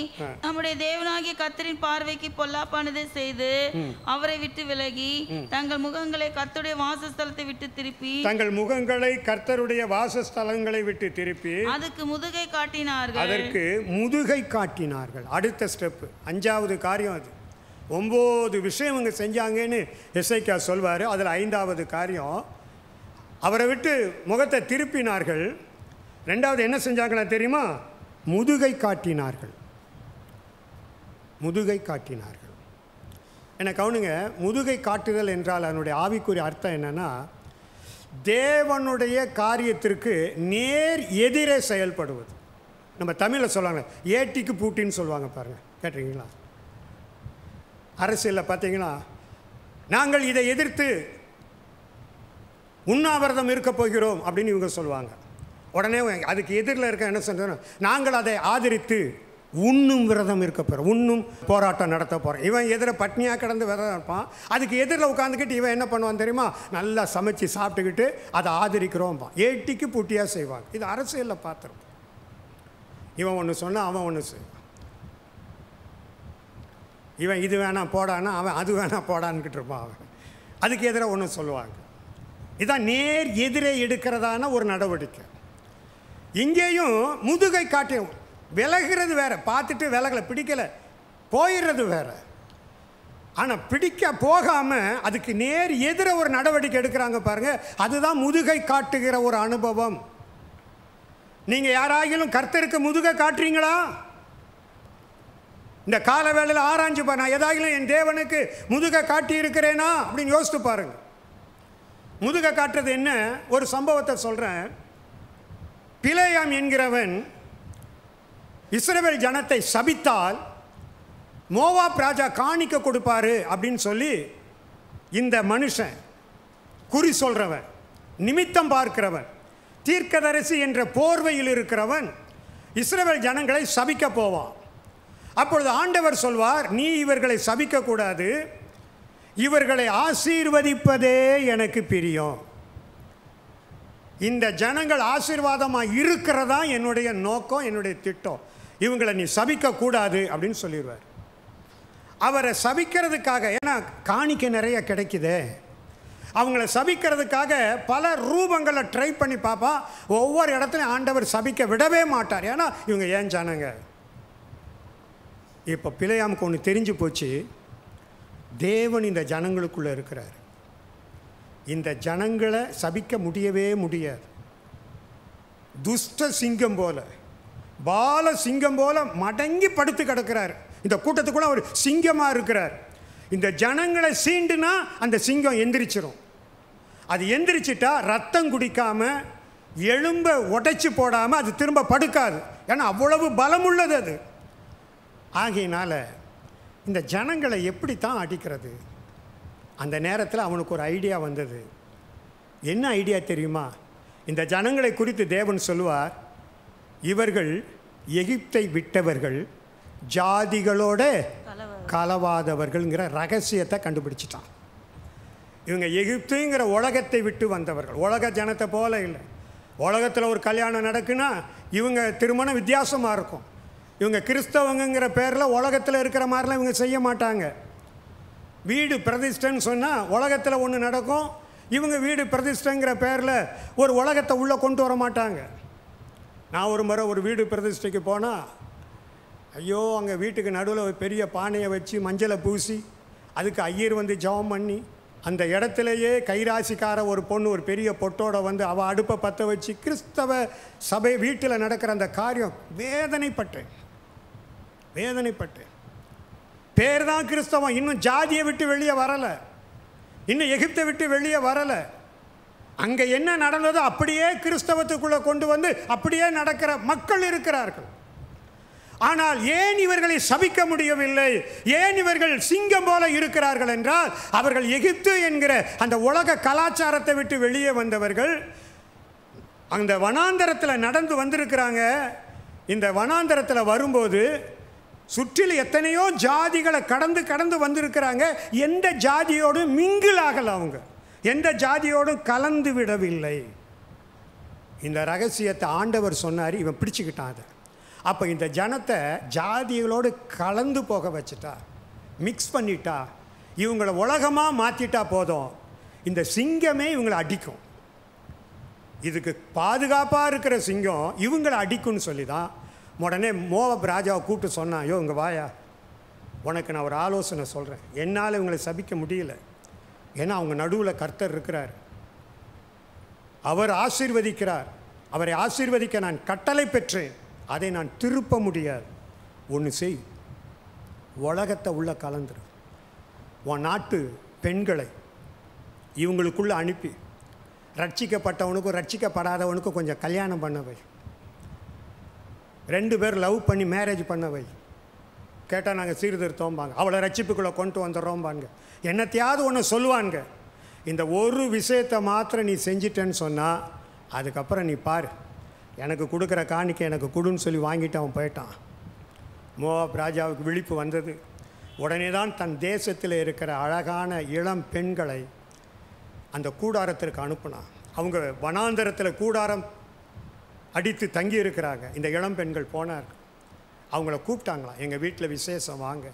நம்முடைய தேவனாகிய கர்த்தரின் பார்வைக்கு பொல்லாப்பானதை செய்து அவரை விட்டு விலகி தங்கள் முகங்களை கர்த்தருடைய வாசஸ்தலத்தை விட்டு திருப்பி அதுக்கு முதுகை காட்டினார்கள். அடுத்த ஸ்டெப், 5வது காரியம் அது. 9 விஷயம் இவங்க செஞ்சாங்கன்னு எசேக்கியா சொல்வார். அதில் 5வது காரியம், அவரை விட்டு முகத்தை திருப்பினார்கள். 2வது என்ன செஞ்சாங்களா தெரியுமா? முதுகை காட்டினார்கள். என்ன கவனிங்க, முதுகை காட்டுதல் என்றால் அதனுடைய ஆவிக்குரிய அர்த்தம் என்னன்னா, தேவனுடைய காரியத்திற்கு நேர் எதிரே செயல்படுவது. நம்ம தமிழில் சொல்லுவாங்க, ஏட்டிக்கு பூட்டின்னு சொல்லுவாங்க பாருங்கள், கேட்டிருக்கீங்களா? அரசியலில் பார்த்தீங்கன்னா, நாங்கள் இதை எதிர்த்து உண்ணாவிரதம் இருக்க போகிறோம் அப்படின்னு இவங்க சொல்லுவாங்க. உடனே அதுக்கு எதிரில் இருக்க என்ன சொல்கிறோம், நாங்கள் அதை ஆதரித்து உண்ணும் விரதம் இருக்க போகிறோம், உண்ணும் போராட்டம் நடத்த போகிறோம். இவன் எதிர பட்னியாக கிடந்து விரதம் இருப்பான். அதுக்கு எதிரில் உட்காந்துக்கிட்டு இவன் என்ன பண்ணுவான் தெரியுமா? நல்லா சமைச்சு சாப்பிட்டுக்கிட்டு அதை ஆதரிக்கிறோம்பா. ஏட்டிக்கு பூட்டியாக செய்வாங்க. இது அரசியலில் பார்த்துருப்போம். இவன் ஒன்று சொன்னால் அவன் ஒன்று செய்வான். இவன் இது வேணாம் போடான்னா அவன் அது வேணாம் போடான்னுக்கிட்டு இருப்பான். அவன் அதுக்கு எதிராக ஒன்று சொல்லுவாங்க. இதான் நேர் எதிரே எடுக்கிறதான ஒரு நடவடிக்கை. இங்கேயும் முதுகை காட்டி விலகிறது வேற, பார்த்துட்டு விலகலை, பிடிக்கலை, போயிடுறது வேற. ஆனால் பிடிக்க போகாமல் அதுக்கு நேர் எதிர ஒரு நடவடிக்கை எடுக்கிறாங்க பாருங்க, அதுதான் முதுகை காட்டுகிற ஒரு அனுபவம். நீங்கள் யாராகிலும் கர்த்தருக்கு முதுகை காட்டுறீங்களா? இந்த கால வேளையில் ஆராய்ஞ்சு பாரு, நான் ஏதாகிலும் என் தேவனுக்கு முதுகை காட்டி இருக்கிறேனா அப்படின்னு யோசித்து பாருங்க. முதுகை காட்டுறது என்ன? ஒரு சம்பவத்தை சொல்கிறேன். பிலேயாம் என்கிறவன் இஸ்ரவேல் ஜனத்தை சபித்தால் மோவாப் ராஜா காணிக்க கொடுப்பாரு அப்படின்னு சொல்லி இந்த மனுஷன், குறி சொல்கிறவன், நிமித்தம் பார்க்கிறவன், தீர்க்கதரிசி என்ற போர்வையில் இருக்கிறவன் இஸ்ரவேல் ஜனங்களை சபிக்க போவான். அப்பொழுது ஆண்டவர் சொல்வார், நீ இவர்களை சபிக்கக்கூடாது, இவர்களை ஆசீர்வதிப்பதே எனக்கு பிரியம். இந்த ஜனங்கள் ஆசீர்வாதமாக இருக்கிறதா என்னுடைய நோக்கம், என்னுடைய திட்டம். இவங்களை நீ சபிக்கக்கூடாது அப்படின்னு சொல்லிடுவார். அவரை சபிக்கிறதுக்காக, ஏன்னா காணிக்கை நிறைய கிடைக்குது, அவங்கள சபிக்கிறதுக்காக பல ரூபங்களை ட்ரை பண்ணி பார்ப்பா. ஒவ்வொரு இடத்துலையும் ஆண்டவர் சபிக்க விடவே மாட்டார். ஏன்னா இவங்க ஏன் ஜனங்க. இப்போ பிலேயாமுக்கு ஒன்று தெரிஞ்சு போச்சு, தேவன் இந்த ஜனங்களுக்குள்ளே இருக்கிறார். இந்த ஜனங்களை சபிக்க முடியவே முடியாது. துஷ்ட சிங்கம் போல, பால சிங்கம் போல மடங்கி படுத்து கிடக்கிறார். இந்த கூட்டத்துக்குள்ள ஒரு சிங்கமாக இருக்கிறார். இந்த ஜனங்களை சீண்டுனா அந்த சிங்கம் எந்திரிச்சிரும். அது எந்திரிச்சிட்டா ரத்தம் குடிக்காமல், எலும்பை உடைச்சி போடாமல் அது திரும்ப படுக்காது. ஏன்னா அவ்வளவு பலம் உள்ளது அது. ஆகையினால இந்த ஜனங்களை எப்படித்தான் அடிக்கிறது? அந்த நேரத்தில் அவனுக்கு ஒரு ஐடியா வந்தது. என்ன ஐடியா தெரியுமா? இந்த ஜனங்களை குறித்து தேவன் சொல்லுவார், இவர்கள் எகிப்தை விட்டவர்கள், ஜாதிகளோட கலவாதவர்கள்ங்கிற ரகசியத்தை கண்டுபிடிச்சிட்டான். இவங்க எகிப்துங்கிற உலகத்தை விட்டு வந்தவர்கள், உலக ஜனத்தை போல இல்லை. உலகத்தில் ஒரு கல்யாணம் நடக்குன்னா இவங்க திருமணம் வித்தியாசமாக இருக்கும். இவங்க கிறிஸ்தவங்கிற பேரில் உலகத்தில் இருக்கிற மாதிரிலாம் இவங்க செய்ய மாட்டாங்க. வீடு பிரதிஷ்டைன்னு சொன்னால் உலகத்தில் ஒன்று நடக்கும், இவங்க வீடு பிரதிஷ்டைங்கிற பேரில் ஒரு உலகத்தை உள்ளே கொண்டு வர மாட்டாங்க. நான் ஒரு முறை ஒரு வீடு பிரதிஷ்டைக்கு போனால், ஐயோ அங்கே வீட்டுக்கு நடுவில் ஒரு பெரிய பானையை வச்சு மஞ்சளை பூசி அதுக்கு ஐயர் வந்து ஜெபம் பண்ணி, அந்த இடத்துலையே கைராசிக்கார ஒரு பொண்ணு ஒரு பெரிய பொட்டோட வந்து அவள் அடுப்பை பற்ற வச்சு, கிறிஸ்தவ சபை வீட்டில் நடக்கிற அந்த காரியம் வேதனைப்பட்டேன். பேர் தான் கிறிஸ்தவம், இன்னும் ஜாதியை விட்டு வெளியே வரலை, இன்னும் எகிப்தை விட்டு வெளியே வரலை. அங்கே என்ன நடந்ததோ அப்படியே கிறிஸ்தவத்துக்குள்ளே கொண்டு வந்து அப்படியே நடக்கிற மக்கள் இருக்கிறார்கள். ஆனால் ஏன் இவர்களை சபிக்க முடியவில்லை? ஏன் இவர்கள் சிங்கம் போல இருக்கிறார்கள் என்றால், அவர்கள் எகிப்து என்கிற அந்த உலக கலாச்சாரத்தை விட்டு வெளியே வந்தவர்கள். அந்த வனாந்தரத்தில் நடந்து வந்திருக்கிறாங்க. இந்த வனாந்தரத்தில் வரும்போது சுற்றிலும் எத்தனையோ ஜாதிகளை கடந்து வந்திருக்கிறாங்க. எந்த ஜாதியோடும் மிங்கிள் ஆகலை, அவங்க எந்த ஜாதியோடும் கலந்து விடவில்லை. இந்த ரகசியத்தை ஆண்டவர் சொன்னார், இவன் பிடிச்சிக்கிட்டான் அதை. அப்போ இந்த ஜனத்தை ஜாதிகளோடு கலந்து போக வச்சுட்டா, மிக்ஸ் பண்ணிட்டா, இவங்களை உலகமாக மாற்றிட்டா போதும், இந்த சிங்கமே இவங்களை அடிக்கும். இதுக்கு பாதுகாப்பாக இருக்கிற சிங்கம் இவங்களை அடிக்கும்னு சொல்லி தான் உடனே மோவாப் ராஜாவை கூப்பிட்டு சொன்னான், ஐயோ இங்கே வாயா, உனக்கு நான் ஒரு ஆலோசனை சொல்கிறேன். என்னால் இவங்களை சபிக்க முடியல, ஏன்னா அவங்க நடுவில் கர்த்தர் இருக்கிறார், அவர் ஆசீர்வதிக்கிறார், அவரை ஆசீர்வதிக்க நான் கட்டளை பெற்றேன், அதை நான் திருப்ப முடியாது. ஒன்று செய், உலகத்தை உள்ள கலந்துரு, உன் நாட்டு பெண்களை இவங்களுக்குள்ளே அனுப்பி ரட்சிக்கப்பட்டவனுக்கும் ரட்சிக்கப்படாதவனுக்கும் கொஞ்சம் கல்யாணம் பண்ணவை, 2 பேர் லவ் பண்ணி மேரேஜ் பண்ணவை. கேட்டால் நாங்கள் சீர்திருத்தோம்பாங்க, அவளை ரட்சிப்புக்குள்ளே கொண்டு வந்துடுறோம்பாங்க, என்னத்தையாவது ஒன்று சொல்லுவாங்க. இந்த ஒரு விஷயத்தை மாத்திரம் நீ செஞ்சிட்டேன்னு சொன்னால் அதுக்கப்புறம் நீ பாரு, எனக்கு கொடுக்குற காணிக்கை எனக்கு கொடுன்னு சொல்லி வாங்கிட்டு அவன் போயிட்டான். மோவாப் ராஜாவுக்கு விழிப்பு வந்தது. உடனே தான் தன் தேசத்தில் இருக்கிற அழகான இளம் பெண்களை அந்த கூடாரத்திற்கு அனுப்புனான். அவங்க வனாந்தரத்தில் கூடாரம் அடித்து தங்கி இருக்கிறாங்க. இந்த இளம் பெண்கள் போனார், அவங்கள கூப்பிட்டாங்களாம், எங்கள் வீட்டில் விசேஷம் வாங்க,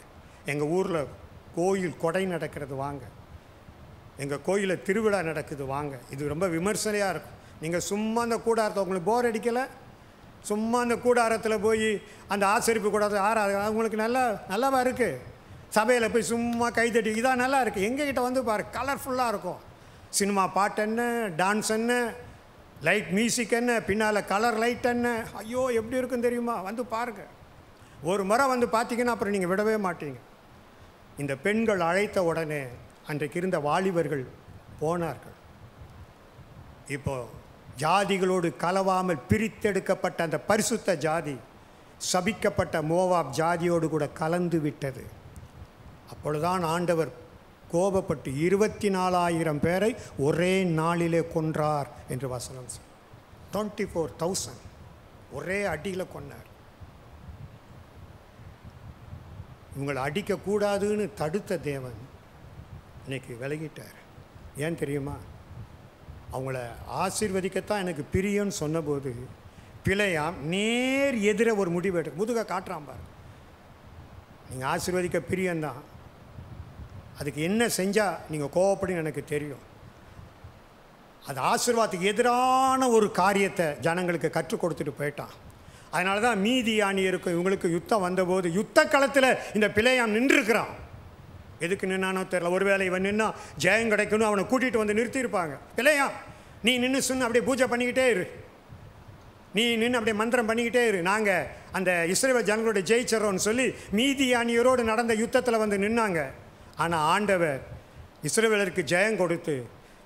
எங்கள் ஊரில் கோயில் கொடை நடக்கிறது வாங்க, எங்கள் கோயிலில் திருவிழா நடக்குது வாங்க. இது ரொம்ப விமர்சனையாக இருக்கும். நீங்கள் சும்மா அந்த கூடாரத்தை, உங்களுக்கு போர் அடிக்கலை, சும்மா அந்த கூடாரத்தில் போய் அந்த ஆசரிப்பு கூடாரத்தை அவங்களுக்கு நல்லாவா இருக்குது. சபையில் போய் சும்மா கைதட்டி இதான் நல்லா இருக்குது. எங்ககிட்ட வந்து பாரு, கலர்ஃபுல்லாக இருக்கும். சினிமா பாட்டு என்ன, டான்ஸ் என்ன, லைட் மியூசிக் என்ன, பின்னால் கலர் லைட் என்ன, ஐயோ எப்படி இருக்குன்னு தெரியுமா, வந்து பாருங்கள். ஒரு முறை வந்து பார்த்தீங்கன்னா அப்புறம் நீங்கள் விடவே மாட்டீங்க. இந்த பெண்கள் அழைத்த உடனே அன்றைக்கு இருந்த வாலிபர்கள் போனார்கள். இப்போ ஜாதிகளோடு கலவாமல் பிரித்தெடுக்கப்பட்ட அந்த பரிசுத்த ஜாதி சபிக்கப்பட்ட மோவாப் ஜாதியோடு கூட கலந்து விட்டது. அப்பொழுதுதான் ஆண்டவர் கோபப்பட்டு 24,000 பேரை ஒரே நாளிலே கொன்றார் என்று வசனம். 24,000 ஒரே அடியில் கொன்னார். இவங்களை அடிக்கக்கூடாதுன்னு தடுத்த தேவன் இன்னைக்கு விலகிட்டார். ஏன் தெரியுமா, அவங்கள ஆசீர்வதிக்கத்தான் எனக்கு பிரியன்னு சொன்னபோது பிழையாம் நேர் எதிர ஒரு முடிவு எடுக்க முதுக காட்டுறான் பாரு. நீங்கள் ஆசீர்வதிக்க பிரியந்தான், அதுக்கு என்ன செஞ்சால் நீங்கள் கோவப்படுன்னு எனக்கு தெரியும். அது ஆசீர்வாதத்துக்கு எதிரான ஒரு காரியத்தை ஜனங்களுக்கு கற்றுக் கொடுத்துட்டு போயிட்டான். அதனால தான் மீதியானியருக்கும் இவங்களுக்கு யுத்தம் வந்தபோது யுத்த களத்தில் இந்த பிழையாம் நின்றுருக்கிறான். எதுக்கு நின்னானோ தெரியல. ஒருவேளை இவன் நின்னா ஜெயம் கிடைக்கணும், அவனை கூட்டிகிட்டு வந்து நிறுத்தியிருப்பாங்க. பிழையாம் நீ நின்று சொன்ன அப்படியே பூஜை பண்ணிக்கிட்டே இரு, நீ நின்று அப்படியே மந்திரம் பண்ணிக்கிட்டே இரு, நாங்கள் அந்த இஸ்ரவேல் ஜனங்களோட ஜெயிச்சிடறோன்னு சொல்லி மீதியானியரோடு நடந்த யுத்தத்தில் வந்து நின்னாங்க. ஆனால் ஆண்டவர் இஸ்ரவேலருக்கு ஜெயம் கொடுத்து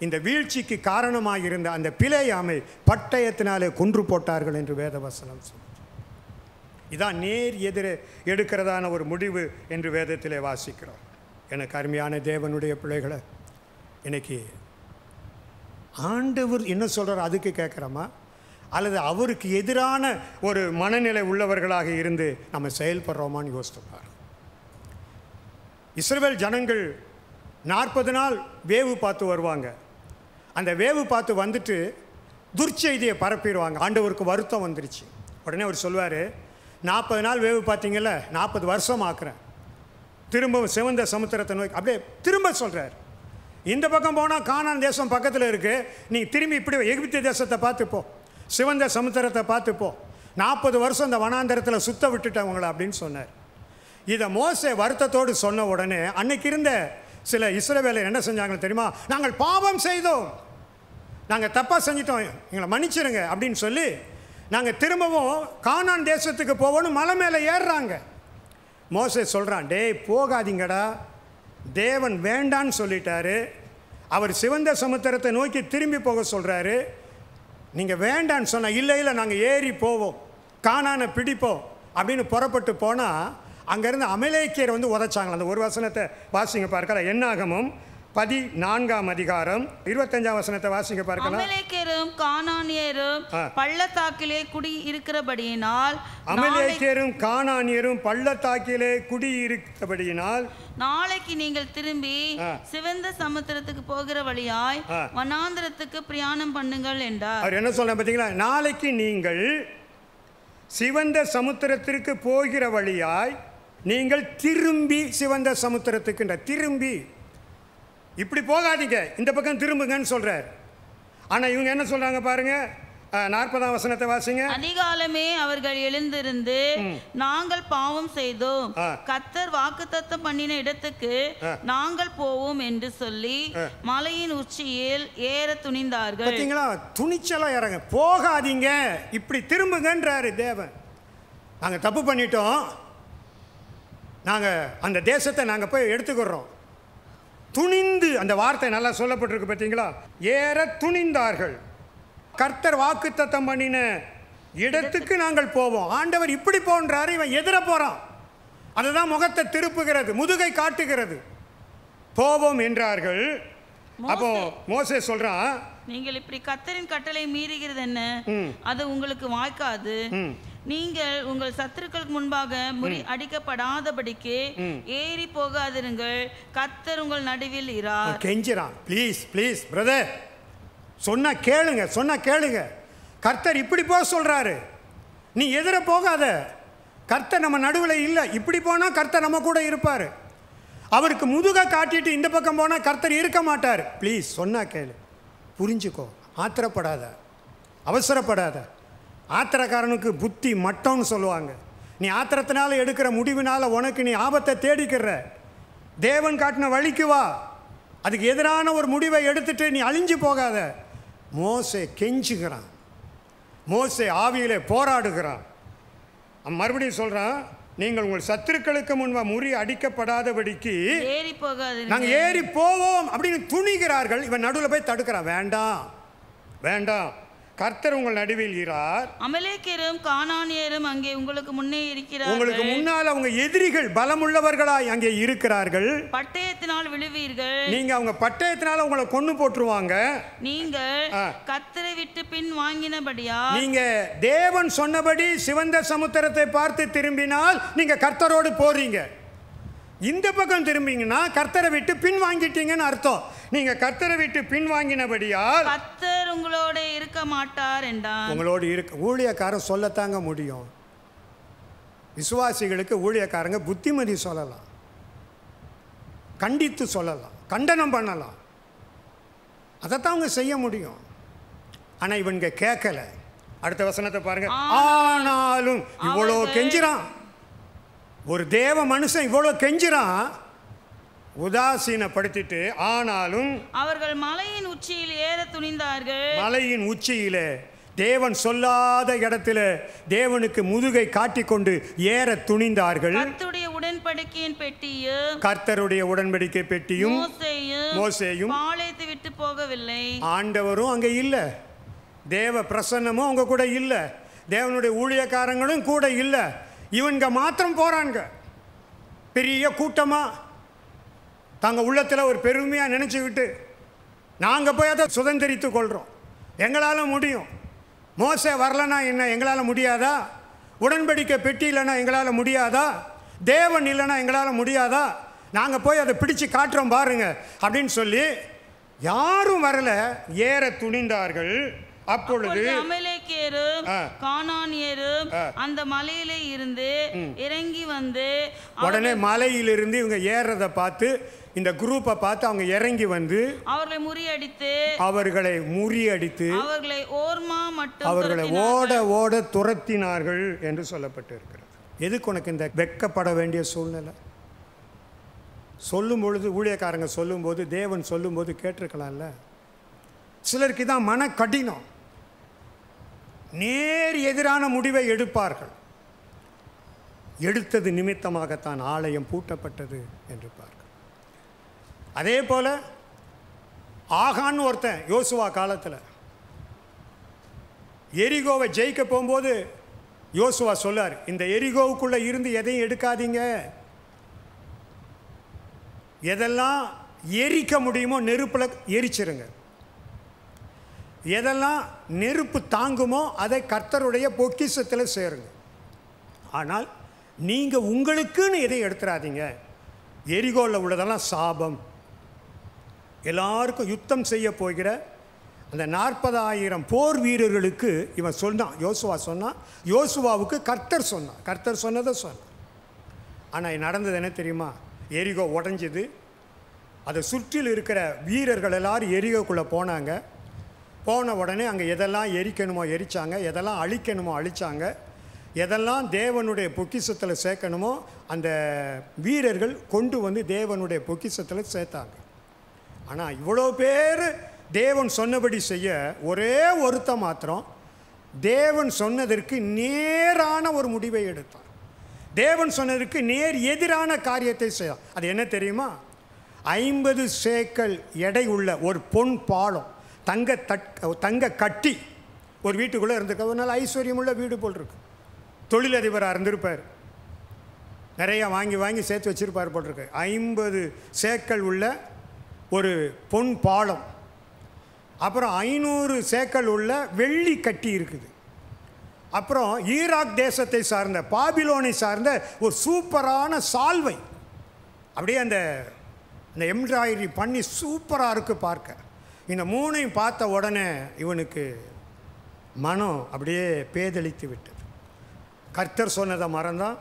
இந்த வீழ்ச்சிக்கு காரணமாக இருந்த அந்த பிழையாமை பட்டயத்தினாலே கொன்று போட்டார்கள் என்று வேதவசனம் சொல்லுது. இதான் நேர் எதிரே எடுக்கிறதான ஒரு முடிவு என்று வேதத்திலே வாசிக்கிறோம். எனக்கு அருமையான தேவனுடைய பிள்ளைகளை, இன்னைக்கு ஆண்டவர் என்ன சொல்கிறார் அதுக்கு கேட்குறோமா, அல்லது அவருக்கு எதிரான ஒரு மனநிலை உள்ளவர்களாக இருந்து நம்ம செயல்படுறோமான்னு யோசித்துப்பார். இஸ்ரவேல் ஜனங்கள் 40 நாள் வேவு பார்த்து வருவாங்க. அந்த வேவு பார்த்து வந்துட்டு துர்ச்செய்தியை பரப்பிடுவாங்க. ஆண்டவருக்கு வருத்தம் வந்துருச்சு. உடனே அவர் சொல்வார், 40 நாள் வேவு பார்த்தீங்கல்ல, 40 வருஷம் ஆக்குறேன், திரும்பவும் சிவந்த சமுத்திரத்தை நோக்கி அப்படியே திரும்ப சொல்கிறார். இந்த பக்கம் போனால் கானான் தேசம் பக்கத்தில் இருக்குது, நீ திரும்பி இப்படி எகிப்து தேசத்தை பார்த்துப்போ, சிவந்த சமுத்திரத்தை பார்த்துப்போ, 40 வருஷம் இந்த வனாந்தரத்தில் சுத்த விட்டுட்டவங்கள அப்படின்னு சொன்னார். இதை மோசே வருத்தத்தோடு சொன்ன உடனே அன்னைக்கு இருந்த சில இஸ்ரவேலர் என்ன செஞ்சாங்க தெரியுமா, நாங்கள் பாவம் செய்தோம், நாங்கள் தப்பாக செஞ்சிட்டோம், எங்களை மன்னிச்சிருங்க அப்படின்னு சொல்லி நாங்கள் திரும்பவும் கானான் தேசத்துக்கு போவோன்னு மலை மேலே ஏறுறாங்க. மோசே சொல்கிறான், டேய் போகாதீங்கடா, தேவன் வேண்டான்னு சொல்லிட்டாரு, அவர் சிவந்த சமுத்திரத்தை நோக்கி திரும்பி போக சொல்கிறாரு, நீங்கள் வேண்டான்னு சொன்னால் இல்லை இல்லை நாங்கள் ஏறி போவோம், கானானை பிடிப்போம் அப்படின்னு புறப்பட்டு போனால் அங்கேருந்து அமலேக்கியர் வந்து உதைச்சாங்களா. அந்த ஒரு வசனத்தை வாசிங்க பார்க்கல. என்னாகமும் 14ஆம் அதிகாரம் 25ஆம் வசனத்தை வாசிக்க பார்க்கலாம். அமலேக்கியரும் கானானியரும் பள்ளத்தாக்கிலே குடி இருக்கிறபடியினால் அமலேக்கியரும் கானானியரும் பள்ளத்தாக்கிலே குடியிருக்கிறபடியினால் நாளைக்கு நீங்கள் திரும்பி சிவந்த சமுத்திரத்துக்கு போகிற வழியாய் வனாந்திரத்துக்கு பிரயாணம் பண்ணுங்கள் என்றார். அவர் என்ன சொல்ற பார்த்தீங்களா? நாளைக்கு நீங்கள் சிவந்த சமுத்திரத்திற்கு போகிற வழியாய் நீங்கள் திரும்பி சிவந்த சமுத்திரத்துக்கு, திரும்பி இப்படி போகாதீங்க, இந்த பக்கம் திரும்புங்கன்னு சொல்றார். ஆனால் இவங்க என்ன சொல்றாங்க பாருங்க, 40ஆம் வசனத்தை வாசிங்க. அதிகாலமே அவர்கள் எழுந்திருந்து நாங்கள் பாவம் செய்தோம், கர்த்தர் வாக்குத்தத்தம் பண்ணின இடத்துக்கு நாங்கள் போவோம் என்று சொல்லி மலையின் உச்சியில் ஏற துணிந்தார்கள். பார்த்தீங்களா? துணிச்சலா இறங்க, போகாதீங்க, இப்படி திரும்புங்கன்றாரு தேவன். நாங்கள் தப்பு பண்ணிட்டோம், நாங்கள் அந்த தேசத்தை நாங்கள் போய் எடுத்துக்கிறோம். துணிந்து, அந்த வார்த்தை நல்லா சொல்லப்பட்டிருக்கு பார்த்தீங்களா? ஏற துணிந்தார்கள். கர்த்தர் வாக்குத்தத்தம் பண்ணின இடத்துக்கு நாங்கள் போவோம். ஆண்டவர் இப்படி போன்றாரு, இவன் எதிர போறான். அதுதான் முகத்தை திருப்புகிறது, முதுகை காட்டுகிறது. போவோம் என்றார்கள். அப்போ மோசே சொல்றான், நீங்கள் இப்படி கர்த்தரின் கட்டளை மீறுகிறது என்ன? அது உங்களுக்கு வாய்க்காது. நீங்கள் உங்கள் சத்துருக்களுக்கு முன்பாக முறி அடிக்கப்படாதபடிக்கு ஏறி போகாதிருங்கள், கர்த்தர் உங்கள் நடுவில் இரார். கெஞ்சிரான், ப்ளீஸ் ப்ளீஸ் பிரதர், சொன்னா கேளுங்க, சொன்னா கேளுங்க. கர்த்தர் இப்படி போக சொல்றாரு, நீ எதிர போகாத, கர்த்தர் நம்ம நடுவில் இல்லை. இப்படி போனா கர்த்தர் நம்ம கூட இருப்பாரு. அவருக்கு முதுக காட்டிட்டு இந்த பக்கம் போனா கர்த்தர் இருக்க மாட்டார். ப்ளீஸ் சொன்னா கேளு, புரிஞ்சுக்கோ, ஆத்திரப்படாத, அவசரப்படாத. ஆத்திரக்காரனுக்கு புத்தி மட்டம்னு சொல்லுவாங்க. நீ ஆத்திரத்தினால எடுக்கிற முடிவினால உனக்கு நீ ஆபத்தை தேடிக்கிற. தேவன் காட்டின வழிக்கு வா, அதுக்கு எதிரான ஒரு முடிவை எடுத்துட்டு நீ அழிஞ்சு போகாத. மோசே கெஞ்சுகிறான், மோசே ஆவியிலே போராடுகிறான். மறுபடியும் சொல்றான், நீங்கள் உங்கள் சத்துருக்களுக்கு முன்பா முறி அடிக்கப்படாதபடிக்கு ஏறி போகாது, நாங்கள் ஏறி போவோம் அப்படின்னு துணிகிறார்கள். இவன் நடுவில் போய் தடுக்கிறான், வேண்டாம் வேண்டாம், கர்த்தர் உங்கள் நடுவில் இரார். அமலேக்கியரும் கானானியரும் அங்கே உங்களுக்கு முன்னே இருக்கிறார்கள். உங்களுக்கு முன்னால் அவங்க எதிரிகள் பலமுள்ளவர்களாய் அங்கே இருக்கிறார்கள். பட்டயத்தினால் விழுவீர்கள், நீங்க அவங்க பட்டயத்தினால உங்களை கொன்னு போட்டுருவாங்க. நீங்கள் கர்த்தரை விட்டு பின் வாங்கினபடியா, நீங்க தேவன் சொன்னபடி சிவந்த சமுத்திரத்தை பார்த்து திரும்பினால் நீங்க கர்த்தரோடு போறீங்க. இந்த பக்கம் திரும்பிங்கன்னா கர்த்தரை விட்டு பின் வாங்கிட்டீங்கன்னு அர்த்தம். நீங்க கர்த்தரை விட்டு பின் வாங்கினபடியால் கர்த்தர் உங்களோட இருக்க மாட்டார் என்றான். உங்களோடு இருக்க ஊழியக்காரன் சொல்லத்தாங்க முடியும். விசுவாசிகளுக்கு ஊழியக்காரங்க புத்திமதி சொல்லலாம், கண்டித்து சொல்லலாம், கண்டனம் பண்ணலாம், அதைத்தான் அவங்க செய்ய முடியும். ஆனால் இவங்க கேட்கல. அடுத்த வசனத்தை பாருங்க. ஆனாலும் இவ்வளோ கெஞ்சிறான், ஒரு தேவ மனுஷன் இவ்வளோ கெஞ்சிறான், உதாசீனப்படுத்திட்டு ஆனாலும் அவர்கள் மலையின் உச்சியில் ஏற துணிந்தார்கள். மலையின் உச்சியிலே தேவன் சொல்லாத இடத்துல தேவனுக்கு முதுகை காட்டிக்கொண்டு ஏற துணிந்தார்கள். கர்த்தருடைய உடன்படிக்கையின் பெட்டியும் கர்த்தருடைய உடன்படிக்கை பெட்டியும் மோசேயும் பாளையத்தை விட்டு போகவில்லை. ஆண்டவரும் அங்கே இல்லை, தேவ பிரசன்னமும் அவங்க கூட இல்லை, தேவனுடைய ஊழியக்காரங்களும் கூட இல்லை. இவங்க மாத்திரம் போறாங்க. பெரிய கூட்டமாக தாங்க உள்ளத்தில் ஒரு பெருமையாக நினச்சிக்கிட்டு நாங்கள் போய் அதை சுதந்திரித்து கொள்கிறோம், எங்களால் முடியும். மோசே வரலன்னா என்ன, எங்களால் முடியாதா? உடன்படிக்கை பெட்டி இல்லைன்னா எங்களால் முடியாதா? தேவன் இல்லைன்னா எங்களால் முடியாதா? நாங்கள் போய் அதை பிடிச்சு காட்டுறோம் பாருங்க அப்படின்னு சொல்லி யாரும் வரல, ஏற துணிந்தார்கள். அப்பொழுது அமலேக்கியரும் கானானியரும் அந்த மலையிலே இருந்து இறங்கி வந்து, உடனே மலையிலிருந்து இவங்க ஏறதை பார்த்து இந்த குரூப்பை பார்த்து அவங்க இறங்கி வந்து அவர்களை முறியடித்து அவர்களை ஓட ஓட துரத்தினார்கள் என்று சொல்லப்பட்டு இருக்கிறது. எதுக்கு உனக்கு இந்த வெட்கப்பட வேண்டிய சூழ்நிலை? சொல்லும் பொழுது ஊழியக்காரங்க சொல்லும்போது, தேவன் சொல்லும்போது கேட்டிருக்கலாம்ல. சிலருக்கு தான் மன கடினம், நேர் எதிரான முடிவை எடுப்பார்கள். எடுத்தது நிமித்தமாகத்தான் ஆலயம் பூட்டப்பட்டது என்று பார்கள். அதே போல ஆகான்னு ஒருத்தன் யோசுவா காலத்தில் எரிகோவை ஜெயிக்க போகும்போது யோசுவா சொல்லார், இந்த எரிகோவுக்குள்ள இருந்து எதையும் எடுக்காதீங்க, எதெல்லாம் எரிக்க முடியுமோ நெருப்பில் எரிச்சிருங்க. எதெல்லாம் நெருப்பு தாங்குமோ அதை கர்த்தருடைய பொக்கிஷத்தில் சேருங்க. ஆனால் நீங்கள் உங்களுக்குன்னு எதையும் எடுத்துடாதீங்க. எரிகோவில் உள்ளதெல்லாம் சாபம். எல்லாருக்கும் யுத்தம் செய்ய போகிற அந்த 40,000 போர் வீரர்களுக்கு இவன் சொன்னான், யோசுவா சொன்னான். யோசுவாவுக்கு கர்த்தர் சொன்னான், கர்த்தர் சொன்னதை சொன்னான். ஆனால் நடந்தது என்ன தெரியுமா? எரிகோ உடஞ்சிது. அதை சுற்றில் இருக்கிற வீரர்கள் எல்லாரும் எரிகோக்குள்ளே போனாங்க. போன உடனே அங்கே எதெல்லாம் எரிக்கணுமோ எரித்தாங்க, எதெல்லாம் அழிக்கணுமோ அழித்தாங்க, எதெல்லாம் தேவனுடைய பொக்கிஷத்தில் சேர்க்கணுமோ அந்த வீரர்கள் கொண்டு வந்து தேவனுடைய பொக்கிஷத்தில் சேர்த்தாங்க. ஆனால் இவ்வளோ பேர் தேவன் சொன்னபடி செய்ய ஒரே ஒருத்த மாத்திரம் தேவன் சொன்னதற்கு நேரான ஒரு முடிவை எடுத்தான். தேவன் சொன்னதற்கு நேர் எதிரான காரியத்தை செய்ய. அது என்ன தெரியுமா? 50 சேக்கல் எடை உள்ள ஒரு பொன் பாலம், தங்க கட்டி ஒரு வீட்டுக்குள்ளே இருந்திருக்க. ஒரு நாள் ஐஸ்வர்யமுள்ள வீடு போல் இருக்கு. தொழிலதிபராக இருந்திருப்பார், நிறையா வாங்கி வாங்கி சேர்த்து வச்சுருப்பார் போட்டிருக்கு. 50 சேக்கல் உள்ள ஒரு பொன் பாலம், அப்புறம் 500 சேக்கல் உள்ள வெள்ளி கட்டி இருக்குது. அப்புறம் ஈராக் தேசத்தை சார்ந்த, பாபிலோனை சார்ந்த ஒரு சூப்பரான சால்வை, அப்படியே அந்த எம்ப்ராய்டரி பண்ணி சூப்பராக இருக்குது பார்க்க. இந்த மூணையும் பார்த்த உடனே இவனுக்கு மனம் அப்படியே பேதளித்து விட்டது. கர்த்தர் சொன்னதை மறந்தான்,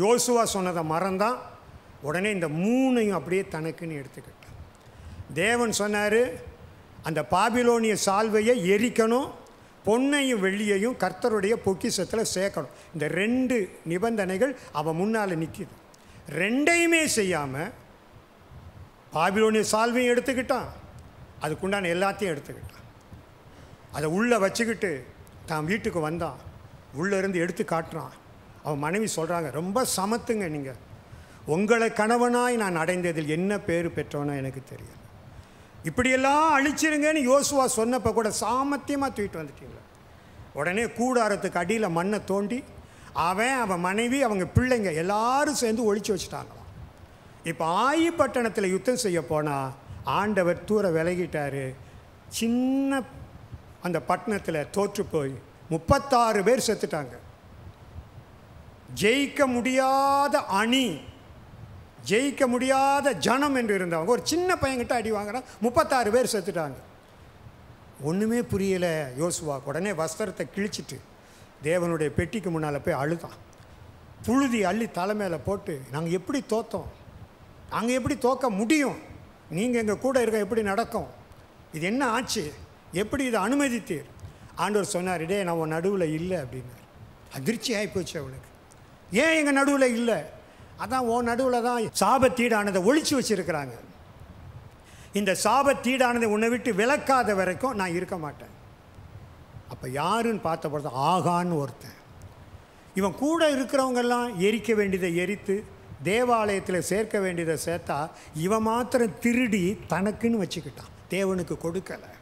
யோசுவா சொன்னதை மறந்தான். உடனே இந்த மூணையும் அப்படியே தனக்குன்னு எடுத்துக்கிட்டான். தேவன் சொன்னார், அந்த பாபிலோனிய சால்வையை எரிக்கணும், பொன்னையும் வெள்ளியையும் கர்த்தருடைய பொக்கிஷத்தில் சேர்க்கணும். இந்த 2 நிபந்தனைகள் அவன் முன்னால் நிற்கிது. 2யுமே செய்யாமல் பாபிலோனிய சால்வையும் எடுத்துக்கிட்டான், அதுக்குண்டான எல்லாத்தையும் எடுத்துக்கிட்டான். அதை உள்ளே வச்சுக்கிட்டு தான் வீட்டுக்கு வந்தான். உள்ளே இருந்து எடுத்து காட்டுறான். அவன் மனைவி சொல்கிறாங்க, ரொம்ப சமத்துங்க நீங்கள், உங்களை கணவனாய் நான் அடைந்ததில் என்ன பேர் பெற்றோன்னா எனக்கு தெரியும். இப்படியெல்லாம் அழிச்சிருங்கன்னு யோசுவா சொன்னப்போ கூட சாமத்தியமாக தூக்கிட்டு வந்துட்டீங்களா? உடனே கூடாரத்துக்கு அடியில் மண்ணை தோண்டி அவன் மனைவி அவங்க பிள்ளைங்க எல்லாரும் சேர்ந்து ஒழிச்சு வச்சுட்டாங்களாம். இப்போ ஆயிப்பட்டணத்தில் யுத்தம் செய்ய போனால் ஆண்டவர் தூர விலகிட்டார். சின்ன அந்த பட்டணத்தில் தோற்று போய் 36 பேர் செத்துட்டாங்க. ஜெயிக்க முடியாத அணி, ஜெயிக்க முடியாத ஜனம் என்று இருந்தவங்க ஒரு சின்ன பையன்கிட்ட அடி வாங்குறான். 36 பேர் செத்துட்டாங்க. ஒன்றுமே புரியலை யோசுவா. உடனே வஸ்திரத்தை கிழிச்சிட்டு தேவனுடைய பெட்டிக்கு முன்னால் போய் அழுதான். புழுதி அள்ளி தலை மேலே போட்டு, நாங்கள் எப்படி தோற்றோம், நாங்கள் எப்படி தோற்க முடியும், நீங்கள் எங்கள் கூட இருக்க எப்படி நடக்கும், இது என்ன ஆச்சு, எப்படி இதை அனுமதித்தீர்? ஆண்டவர் சொன்னார், இடே நான் உன் நடுவில் இல்லை அப்படின்னார். அதிர்ச்சி ஆகிப்போச்சு அவனுக்கு. ஏன் எங்கள் நடுவில் இல்லை? அதான் உன் நடுவில் தான் சாபத்தீடானதை ஒழிச்சு வச்சுருக்கிறாங்க. இந்த சாபத்தீடானதை உன்னை விட்டு விலக்காத வரைக்கும் நான் இருக்க மாட்டேன். அப்போ யாருன்னு பார்த்த பொழுது ஆகான்னு ஒருத்தன். இவன் கூட இருக்கிறவங்கெல்லாம் எரிக்க வேண்டியதை எரித்து தேவாலயத்தில் சேர்க்க வேண்டியதை சேர்த்தா இவன் மாத்திரம் திருடி தனக்குன்னு வச்சுக்கிட்டான், தேவனுக்கு கொடுக்கலை.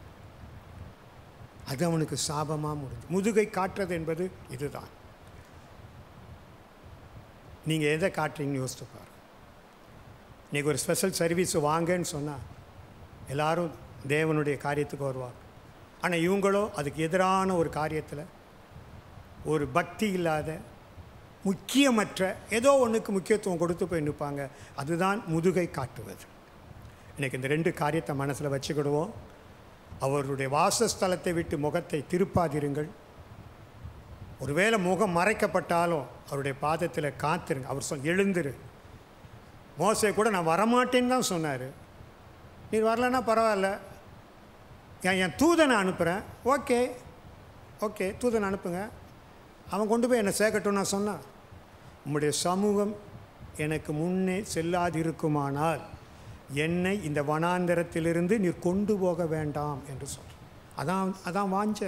அது அவனுக்கு சாபமாக முடிஞ்சு. முதுகை காட்டுறது என்பது இதுதான். நீங்கள் எதை காட்டுறீங்கன்னு யோசித்து பாரு. இன்றைக்கி ஒரு ஸ்பெஷல் சர்வீஸ் வாங்கன்னு சொன்னால் எல்லோரும் தேவனுடைய காரியத்துக்கு வருவாங்க. ஆனால் இவங்களோ அதுக்கு எதிரான ஒரு காரியத்தில் ஒரு பக்தி இல்லாத முக்கியமற்ற ஏதோ ஒன்றுக்கு முக்கியத்துவம் கொடுத்து போய் நிற்பாங்க. அதுதான் முதுகை காட்டுவது. இன்றைக்கி இந்த 2 காரியத்தை மனசில் வச்சுக்கிடுவோம். அவருடைய வாசஸ்தலத்தை விட்டு முகத்தை திருப்பாதிருங்கள். ஒருவேளை முகம் மறைக்கப்பட்டாலும் அவருடைய பாதத்தில் காத்துருங்க. அவர் எழுந்துரு. மோசே கூட நான் வரமாட்டேன்னு தான் சொன்னார். நீர் வரலன்னா பரவாயில்ல, என் தூதனை அனுப்புகிறேன். ஓகே ஓகே, தூதனை அனுப்புங்க, அவன் கொண்டு போய் என்னை சேர்க்கட்டும். நான் சொன்னான், உம்முடைய சமூகம் எனக்கு முன்னே செல்லாதிருக்குமானால் என்னை இந்த வனாந்தரத்திலிருந்து நீர் கொண்டு போக வேண்டாம் என்று சொல்கிறேன். அதான் வாஞ்ச.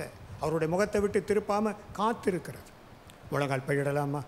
அவருடைய முகத்தை விட்டு திருப்பாமல் காத்திருக்கிறது. உலகால் பயிடலாமா?